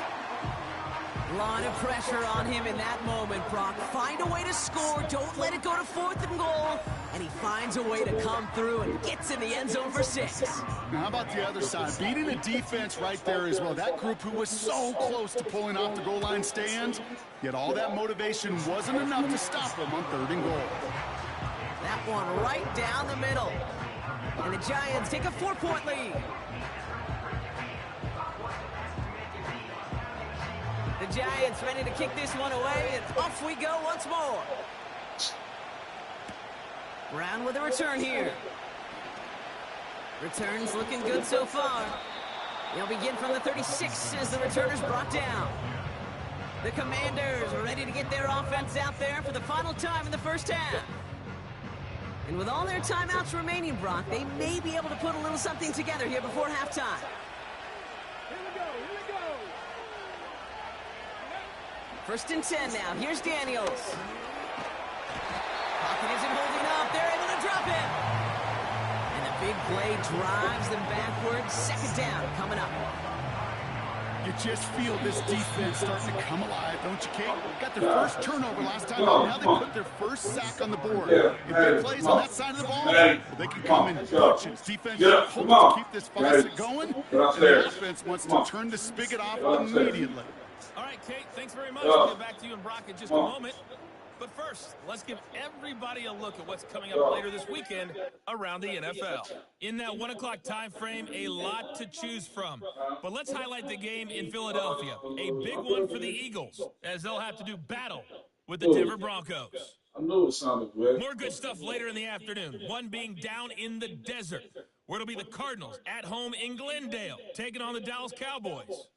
A lot of pressure on him in that moment, Brock. Find a way to score. Don't let it go to fourth and goal. And he finds a way to come through and gets in the end zone for 6. Now, how about the other side? Beating a defense right there as well. That group who was so close to pulling off the goal line stand, yet all that motivation wasn't enough to stop them on third and goal. That one right down the middle. And the Giants take a 4-point lead. The Giants ready to kick this one away, and off we go once more. Brown with a return here. Returns looking good so far. They'll begin from the 36 as the returner's brought down. The Commanders are ready to get their offense out there for the final time in the first half. And with all their timeouts remaining, Brock, they may be able to put a little something together here before halftime. First and 10 now. Here's Daniels. Pocket isn't holding up. They're able to drop it. And the big play drives them backwards. Second down coming up. You just feel this defense starting to come alive, don't you, Kate? Got their first turnover last time out. Now they put their first sack on the board. If big plays on that side of the ball, well, they can come in bunches. Defense hopes to keep this faucet going, and the offense wants to turn the spigot off immediately. All right, Kate, thanks very much. We'll get back to you and Brock in just a moment. But first, let's give everybody a look at what's coming up later this weekend around the NFL. In that 1 o'clock time frame, a lot to choose from. But let's highlight the game in Philadelphia. A big one for the Eagles, as they'll have to do battle with the Denver Broncos. I knew it sounded weird. More good stuff later in the afternoon. One being down in the desert, where it'll be the Cardinals at home in Glendale, taking on the Dallas Cowboys.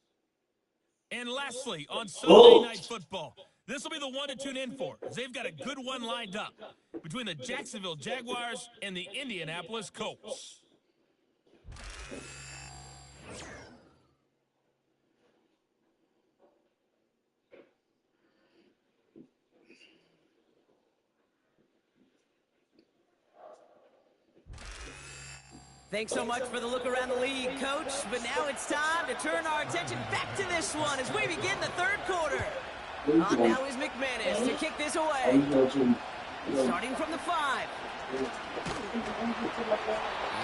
And lastly, on Sunday Night Football, this will be the one to tune in for, as they've got a good one lined up between the Jacksonville Jaguars and the Indianapolis Colts. Thanks so much for the look around the league, Coach. But now it's time to turn our attention back to this one as we begin the third quarter. On now is McManus to kick this away. Starting from the 5.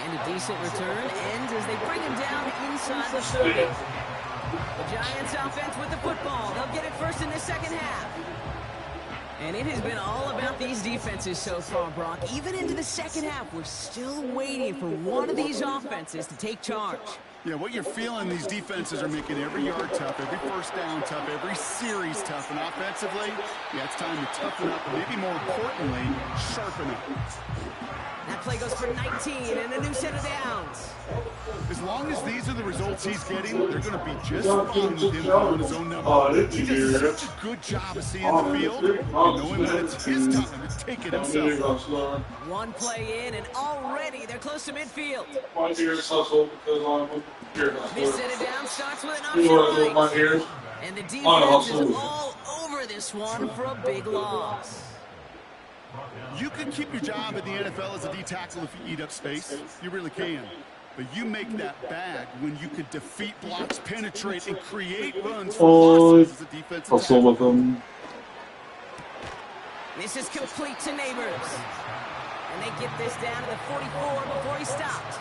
And a decent return ends as they bring him down inside the 30. The Giants offense with the football. They'll get it first in the second half. And it has been all about these defenses so far, Brock. Even into the second half, we're still waiting for one of these offenses to take charge. Yeah, what you're feeling, these defenses are making every yard tough, every first down tough, every series tough. And offensively, yeah, it's time to toughen up, and maybe more importantly, sharpen up. That play goes for 19 and a new set of downs. This as long as these are the results he's getting, they're going to be just fine with him on his own number. He does such a good job of seeing the field and knowing when it's his time to take it himself. One play in, and already they're close to midfield. They set it down, starts with an option right. And the defense is all over this one for a big loss. You can keep your job in the NFL as a D-tackle if you eat up space. You really can. But you make that bag when you can defeat blocks, penetrate, and create runs for losses as a defensive tackle. This is complete to Neighbors. And they get this down to the 44 before he stopped.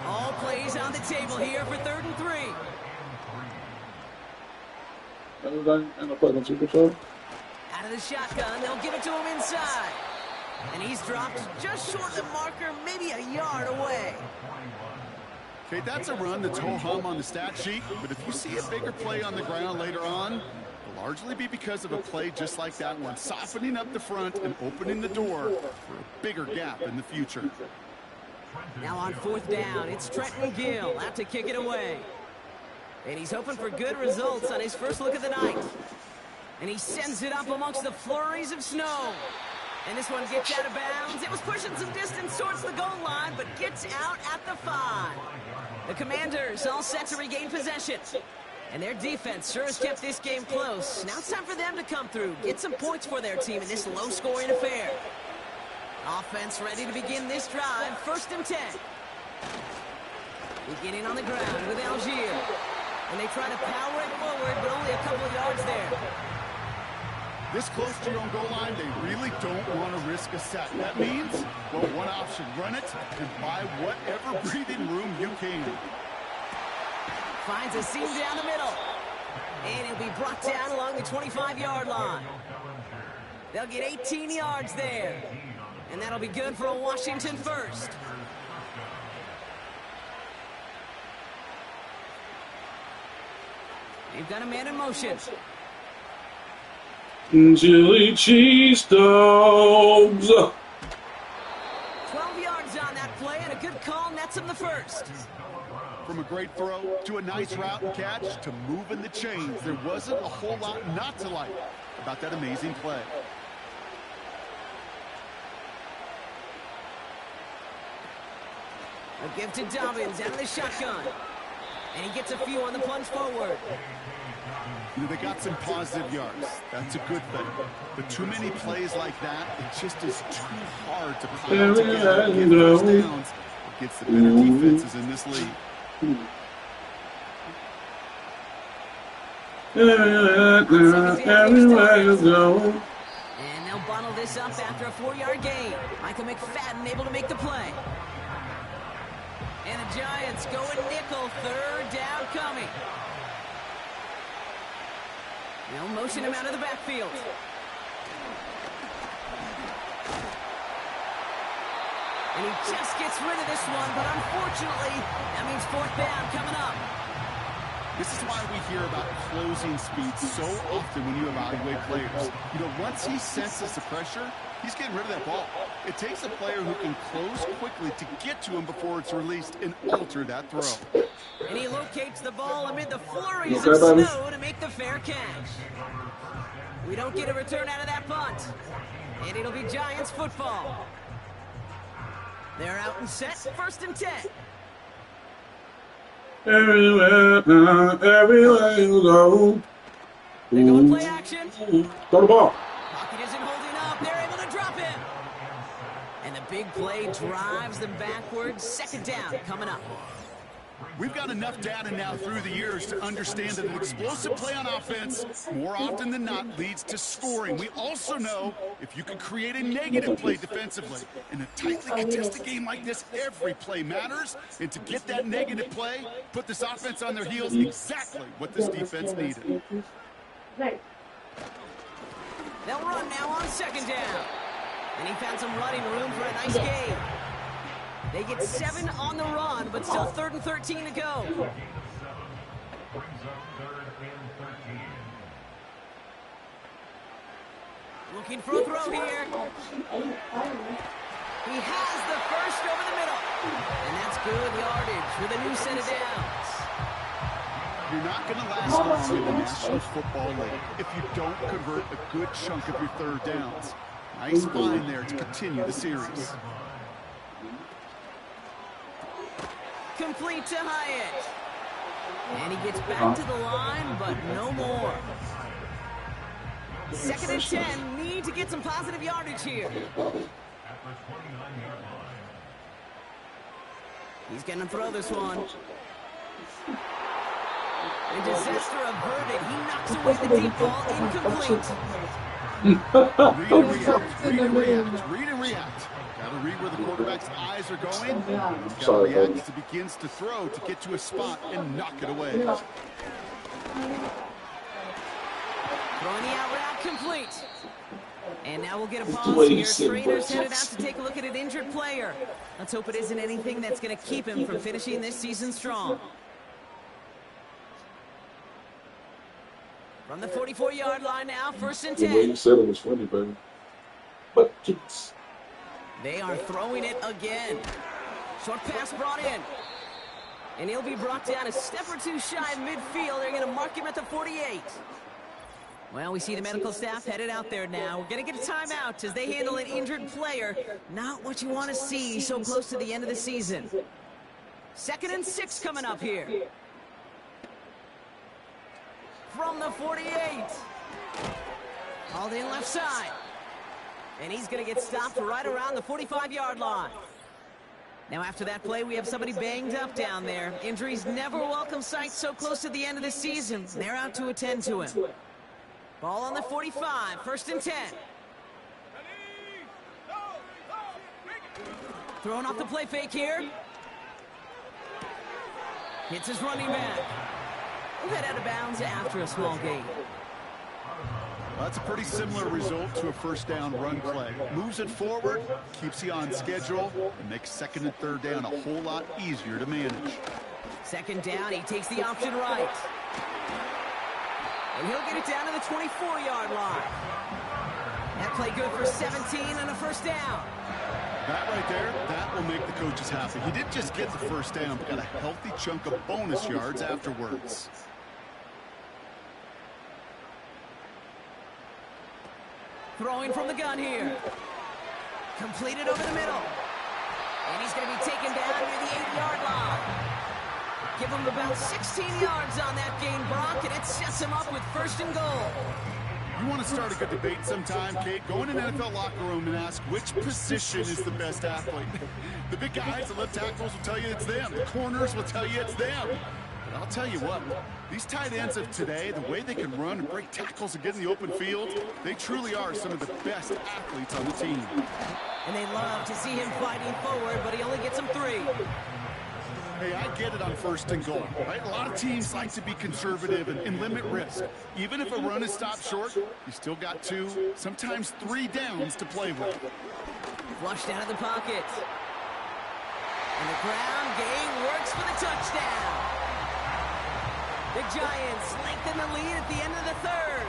All plays on the table here for 3rd and 3. Out of the shotgun, they'll give it to him inside. And he's dropped just short of the marker, maybe a yard away. Okay, that's a run that's ho-hum on the stat sheet, but if you see a bigger play on the ground later on, it'll largely be because of a play just like that one, softening up the front and opening the door for a bigger gap in the future. Now on 4th down, it's Trenton Gill out to kick it away. And he's hoping for good results on his first look of the night. And he sends it up amongst the flurries of snow. And this one gets out of bounds. It was pushing some distance towards the goal line, but gets out at the 5. The Commanders all set to regain possession. And their defense sure has kept this game close. Now it's time for them to come through, get some points for their team in this low-scoring affair. Offense ready to begin this drive. 1st and 10. Beginning on the ground with Algier. And they try to power it forward, but only a couple of yards there. This close to your own goal line, they really don't want to risk a sack. That means, well, one option, run it and buy whatever breathing room you can. Finds a seam down the middle. And he'll be brought down along the 25-yard line. They'll get 18 yards there. And that'll be good for a Washington first. They've got a man in motion. Chili cheese dogs. 12 yards on that play, and a good call nets him the first. From a great throw to a nice route and catch to moving the chains, there wasn't a whole lot not to like about that amazing play. A give to Dobbins out of the shotgun. And he gets a few on the plunge forward. You know, they got some positive yards. That's a good thing. But too many plays like that, it just is too hard to put them together and get first downs against the better defenses in this league. Everywhere you go. And they'll bottle this up after a 4-yard gain. Michael McFadden able to make the play. And the Giants going nickel, 3rd down coming. They'll motion him out of the backfield. And he just gets rid of this one, but unfortunately, that means 4th down coming up. This is why we hear about closing speed so often when you evaluate players. You know, once he senses the pressure, he's getting rid of that ball. It takes a player who can close quickly to get to him before it's released and alter that throw. And he locates the ball amid the flurries of snow to make the fair catch. We don't get a return out of that punt. And it'll be Giants football. They're out and set, 1st and 10. Everywhere you go. They're going play action. Throw the ball. Pocket isn't holding up. They're able to drop him. And the big play drives them backwards. 2nd down coming up. We've got enough data now through the years to understand that an explosive play on offense, more often than not, leads to scoring. We also know if you can create a negative play defensively. In a tightly contested game like this, every play matters. And to get that negative play, put this offense on their heels, exactly what this defense needed. They'll run now on 2nd down. And he found some running room for a nice gain. They get 7 on the run, but still 3rd and 13 to go. Looking for a throw here. He has the first over the middle. And that's good yardage with a new set of downs. You're not going to last long in the National Football League if you don't convert a good chunk of your third downs. Nice find there to continue the series. Complete to Hyatt. And he gets back to the line, but no more. 2nd and 10. Need to get some positive yardage here. He's going to throw this one. And disaster averted. He knocks away the deep ball. Incomplete. Read and react. Got to read where the quarterback's eyes are going. Got to react as he begins to throw to get to a spot and knock it away. Throwing the out route complete. And now we'll get a pause here. Trainer's headed out to take a look at an injured player. Let's hope it isn't anything that's going to keep him from finishing this season strong. From the 44-yard line now, 1st and 10. The way you said it was funny, baby. But kids. They are throwing it again. Short pass brought in. And he'll be brought down a step or two shy of midfield. They're going to mark him at the 48. Well, we see the medical staff headed out there now. We're going to get a timeout as they handle an injured player. Not what you want to see so close to the end of the season. 2nd and 6 coming up here. From the 48. Hauled in left side. And he's going to get stopped right around the 45-yard line. Now, after that play, we have somebody banged up down there. Injuries never a welcome sight so close to the end of the season. They're out to attend to him. Ball on the 45, 1st and 10. Throwing off the play fake here. Hits his running back. We'll head out of bounds after a small gain. Well, that's a pretty similar result to a 1st down run play. Moves it forward, keeps you on schedule, and makes 2nd and 3rd down a whole lot easier to manage. 2nd down, he takes the option right. And he'll get it down to the 24-yard line. That play good for 17 and a 1st down. That right there, that will make the coaches happy. He didn't just get the 1st down, but got a healthy chunk of bonus yards afterwards. Throwing from the gun here. Completed over the middle. And he's going to be taken down near the 8-yard line. Give him about 16 yards on that gain, Brock, and it sets him up with 1st and goal. You want to start a good debate sometime, Kate? Go in an NFL locker room and ask which position is the best athlete. The big guys, the left tackles will tell you it's them. The corners will tell you it's them. But I'll tell you what, these tight ends of today, the way they can run and break tackles and get in the open field, they truly are some of the best athletes on the team. And they love to see him fighting forward, but he only gets them 3. Hey, I get it on 1st and goal, right? A lot of teams like to be conservative and limit risk. Even if a run is stopped short, you still got 2, sometimes 3 downs to play with. Flushed out of the pocket. And the ground game works for the touchdown. The Giants lengthen the lead at the end of the 3rd.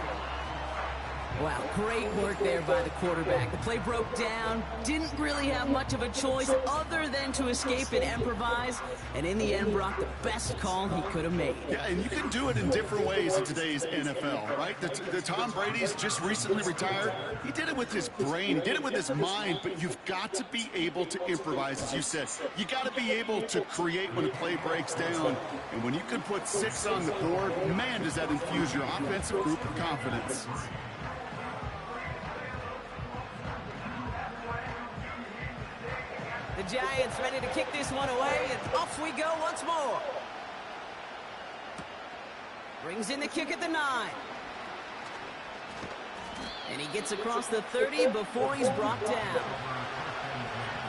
Wow, great work there by the quarterback. The play broke down. Didn't really have much of a choice other than to escape and improvise. And in the end, Brock, the best call he could have made. Yeah, and you can do it in different ways in today's NFL, right? The Tom Brady's just recently retired. He did it with his brain. He did it with his mind. But you've got to be able to improvise, as you said. You got to be able to create when a play breaks down. And when you can put 6 on the board, man, does that infuse your offensive group with confidence. The Giants ready to kick this one away, and off we go once more. Brings in the kick at the 9. And he gets across the 30 before he's brought down.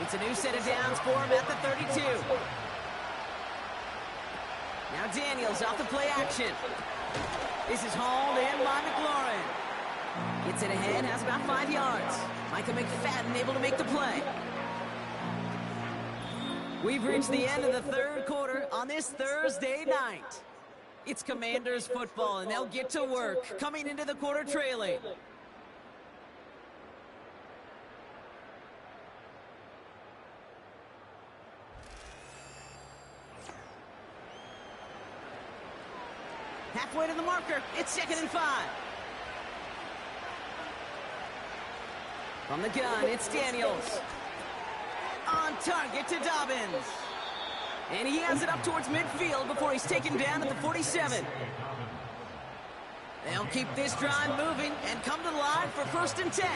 It's a new set of downs for him at the 32. Now Daniels off the play action. This is hauled in by McLaurin. Gets it ahead, has about 5 yards. Micah McFadden able to make the play. We've reached the end of the 3rd quarter on this Thursday night. It's Commanders football, and they'll get to work coming into the quarter trailing. Halfway to the marker. It's 2nd and 5. From the gun, it's Daniels. On target to Dobbins. And he has it up towards midfield before he's taken down at the 47. They'll keep this drive moving and come to the line for 1st and 10.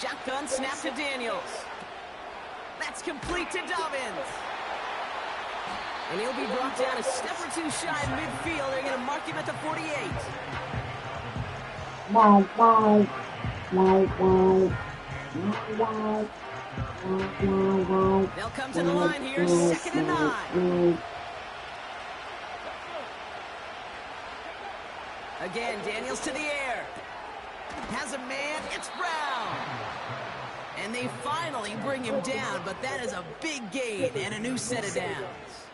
Shotgun snap to Daniels. That's complete to Dobbins. And he'll be brought down a step or two shy of midfield. They're going to mark him at the 48. They'll come to the line here, 2nd and 9. Again, Daniels to the air. Has a man, it's Brown. And they finally bring him down, but that is a big gain and a new set of downs.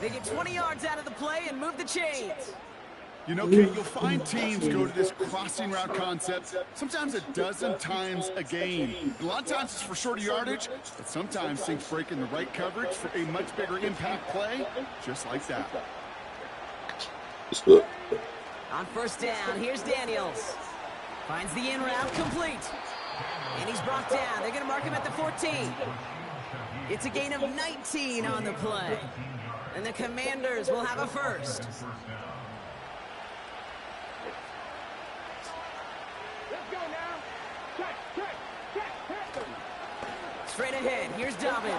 They get 20 yards out of the play and move the chains. You know, Kate, you'll find teams go to this crossing route concept sometimes a dozen times a game. A lot of times it's for shorter yardage, but sometimes things break in the right coverage for a much bigger impact play, just like that. On 1st down, here's Daniels. Finds the in route complete. And he's brought down. They're going to mark him at the 14. It's a gain of 19 on the play. And the Commanders will have a 1st. Straight ahead, here's Dobbins.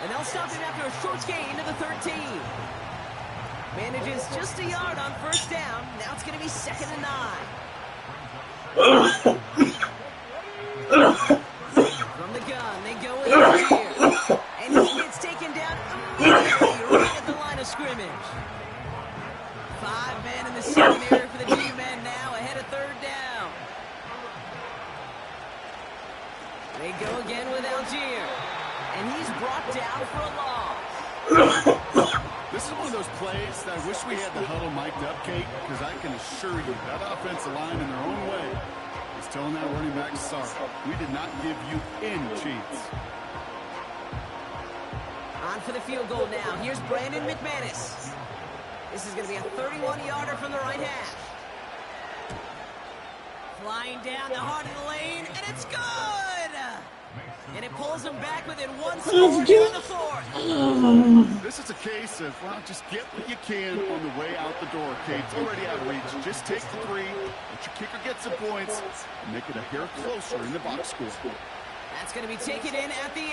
And they'll stop him after a short gain to the 13. Manages just a yard on 1st down. Now it's going to be 2nd and 9. From the gun, they go in here. And he gets taken down immediately right at the line of scrimmage. 5 men in the secondary for the G-men now ahead of 3rd down. They go again with Algier. And he's brought down for a loss. This is one of those plays that I wish we had the huddle mic'd up, Kate, because I can assure you that offensive line in their own way is telling that running back, sorry, we did not give you any cheats. On for the field goal now. Here's Brandon McManus. This is going to be a 31-yarder from the right half. Flying down the heart of the lane, and it's good! And it pulls him back within 1 score here in the 4th. This is a case of, well, just get what you can on the way out the door, Kate. It's already out of reach. Just take the 3, let your kicker get some points, and make it a hair closer in the box score. That's going to be taken in at the 8.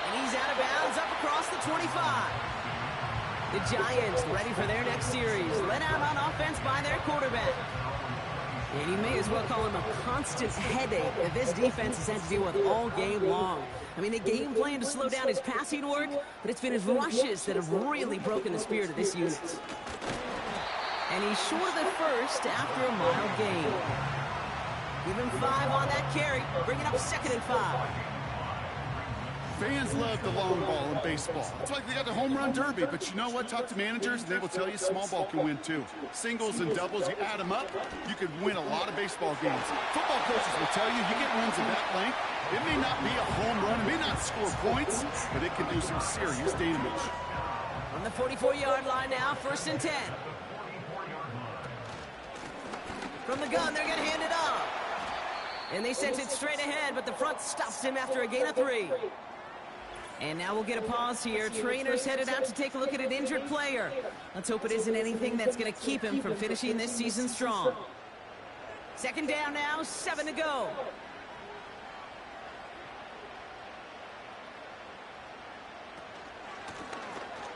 And he's out of bounds up across the 25. The Giants ready for their next series. Let out on offense by their quarterback. And you may as well call him a constant headache that this defense has had to deal with all game long. I mean, they game plan to slow down his passing work, but it's been his rushes that have really broken the spirit of this unit. And he's short of the 1st after a mild gain. Give him 5 on that carry, bringing up 2nd and 5. Fans love the long ball in baseball. It's like they got the home run derby, but you know what? Talk to managers, and they will tell you small ball can win too. Singles and doubles, you add them up, you could win a lot of baseball games. Football coaches will tell you, you get runs of that length, it may not be a home run, it may not score points, but it can do some serious damage. On the 44-yard line now, 1st and 10. From the gun, they're going to hand it off. And they sent it straight ahead, but the front stops him after a gain of 3. And now we'll get a pause here. Trainer's headed out to take a look at an injured player. Let's hope it isn't anything that's going to keep him from finishing this season strong. 2nd down now, 7 to go.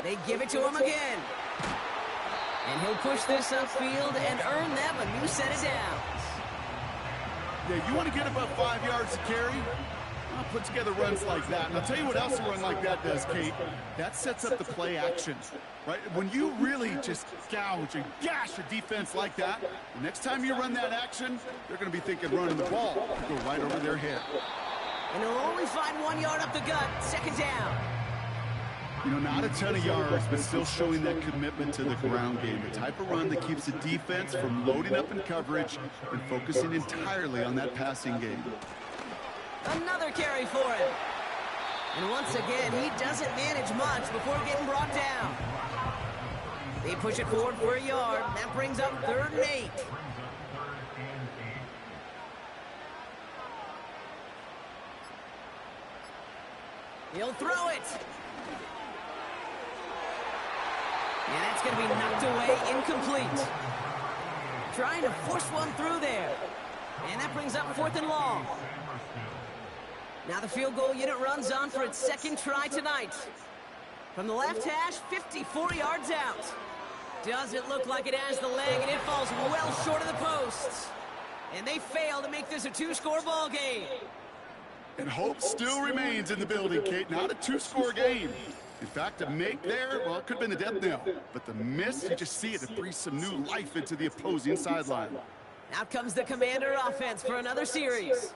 They give it to him again. And he'll push this upfield and earn them a new set of downs. Yeah, you want to get above 5 yards to carry? Well, put together runs like that. And I'll tell you what else a run like that does, Kate. That sets up the play action, right? When you really just gouge and gash a defense like that, the next time you run that action, they're going to be thinking running the ball. Go right over their head. And he'll only find 1 yard up the gut. 2nd down. You know, not a ton of yards, but still showing that commitment to the ground game. The type of run that keeps the defense from loading up in coverage and focusing entirely on that passing game. Another carry for him. And once again, he doesn't manage much before getting brought down. They push it forward for a yard. That brings up 3rd and 8. He'll throw it. And that's going to be knocked away, incomplete. Trying to force one through there. And that brings up 4th and long. Now the field goal unit runs on for its 2nd try tonight. From the left hash, 54 yards out. Doesn't look like it has the leg, and it falls well short of the posts. And they fail to make this a 2-score ball game. And hope still remains in the building, Kate. Not a 2-score game. In fact, a make there, well, it could have been the death knell. But the miss, you just see it. It breathes some new life into the opposing sideline. Out comes the Commander offense for another series.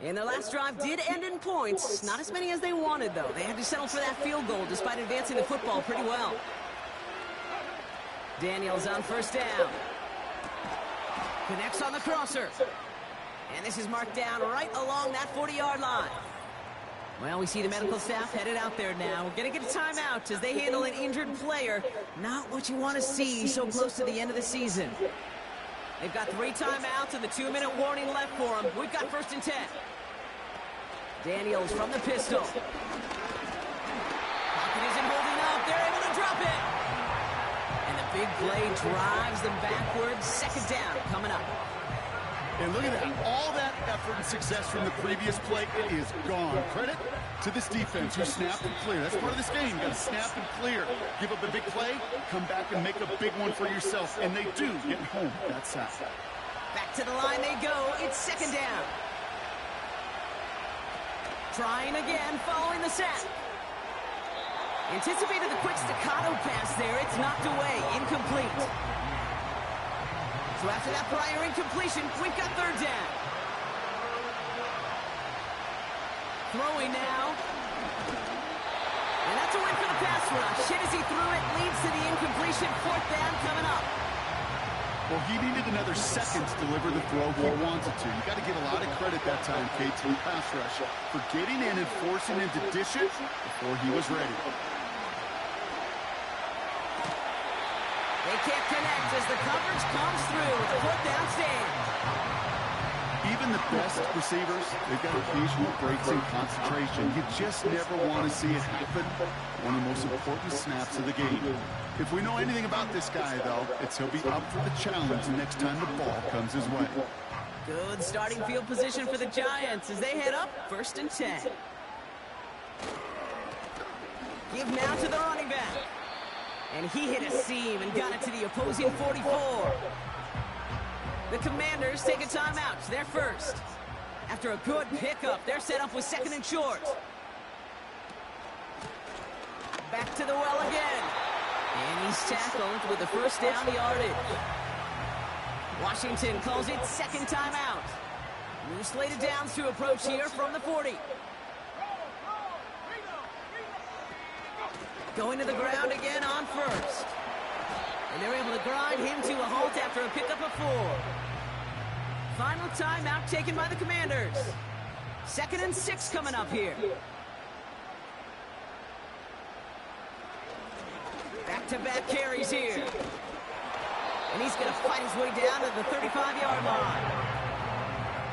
And their last drive did end in points. Not as many as they wanted, though. They had to settle for that field goal despite advancing the football pretty well. Daniels on 1st down. Connects on the crosser. And this is marked down right along that 40-yard line. Well, we see the medical staff headed out there now. We're going to get a timeout as they handle an injured player. Not what you want to see so close to the end of the season. They've got 3 timeouts and the 2-minute warning left for them. We've got 1st and 10. Daniels from the pistol. Pocket isn't holding up. They're able to drop it. And the big play drives them backwards. 2nd down coming up. And look at that. All that effort and success from the previous play, it is gone. Credit to this defense who snapped and clear. That's part of this game. You got to snap and clear. Give up a big play, come back and make a big one for yourself. And they do get home that sack. Back to the line they go. It's 2nd down. Trying again, following the sack. Anticipated the quick staccato pass there. It's knocked away, incomplete. So after that prior incompletion, we've got 3rd down. Throwing now. And that's a win for the pass rush. Hit as he threw it, leads to the incompletion. 4th down coming up. Well, he needed another second to deliver the throw he wanted to. You got to give a lot of credit that time, Kate, to the pass rush for getting in and forcing him to dish it before he was ready. They can't connect as the coverage comes through. The 4th down stand. Even the best receivers, they've got occasional breaks in concentration. You just never want to see it happen. One of the most important snaps of the game. If we know anything about this guy, though, it's he'll be up for the challenge the next time the ball comes his way. Good starting field position for the Giants as they head up 1st and 10. Give now to the running back. And he hit a seam and got it to the opposing 44. The Commanders take a timeout. They're first. After a good pickup, they're set up with 2nd and short. Back to the well again. And he's tackled with the 1st down yardage. Washington calls it 2nd timeout. New slated downs to approach here from the 40. Going to the ground again on 1st. And they're able to grind him to a halt after a pickup of 4. Final timeout taken by the Commanders. 2nd and 6 coming up here. Back-to-back carries here. And he's going to fight his way down to the 35-yard line.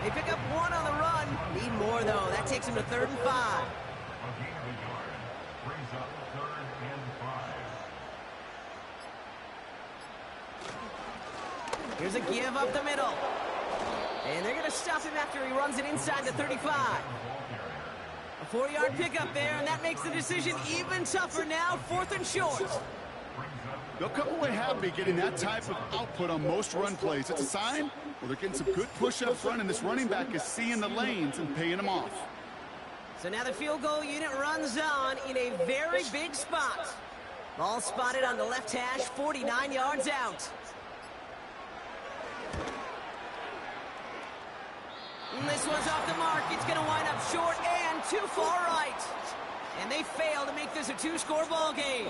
They pick up 1 on the run. Need more, though. That takes him to 3rd and 5. Here's a give up the middle. And they're going to stop him after he runs it inside the 35. A 4-yard pickup there, and that makes the decision even tougher now. 4th and short. They'll come away happy getting that type of output on most run plays. It's a sign, well, they're getting some good push up front, and this running back is seeing the lanes and paying them off. So now the field goal unit runs on in a very big spot. Ball spotted on the left hash, 49 yards out. And this one's off the mark. It's going to wind up short and too far right. And they fail to make this a 2-score ball game.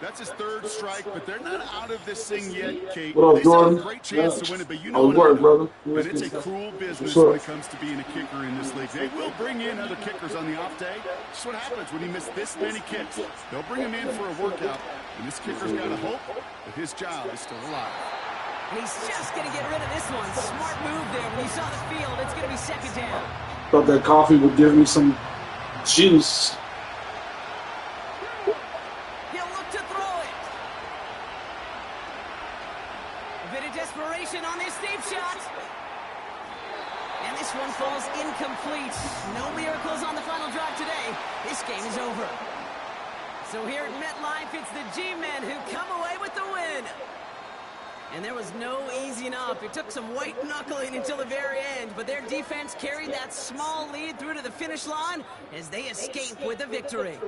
That's his third strike, but they're not out of this thing yet, Kate. What up, They still have Jordan? a great chance to win it, but you I know was what I working, know. brother. But it's a cruel business What's when up? it comes to being a kicker in this league. They will bring in other kickers on the off day. That's what happens when you miss this many kicks. They'll bring him in for a workout, and this kicker's got to hope that his job is still alive. And he's just going to get rid of this one. Smart move there. When you saw the field, it's going to be second down. Thought that coffee would give me some juice. He'll look to throw it. A bit of desperation on this deep shot. And this one falls incomplete. No miracles on the final drive today. This game is over. So here at MetLife, it's the G-Men who come away with the win. And there was no easing up. It took some white knuckling until the very end, but their defense carried that small lead through to the finish line as they escape with a victory.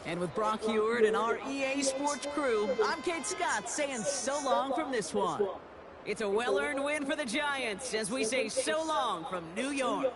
And with Brock Heward and our EA Sports crew, I'm Kate Scott saying so long from this one. It's a well-earned win for the Giants as we say so long from New York.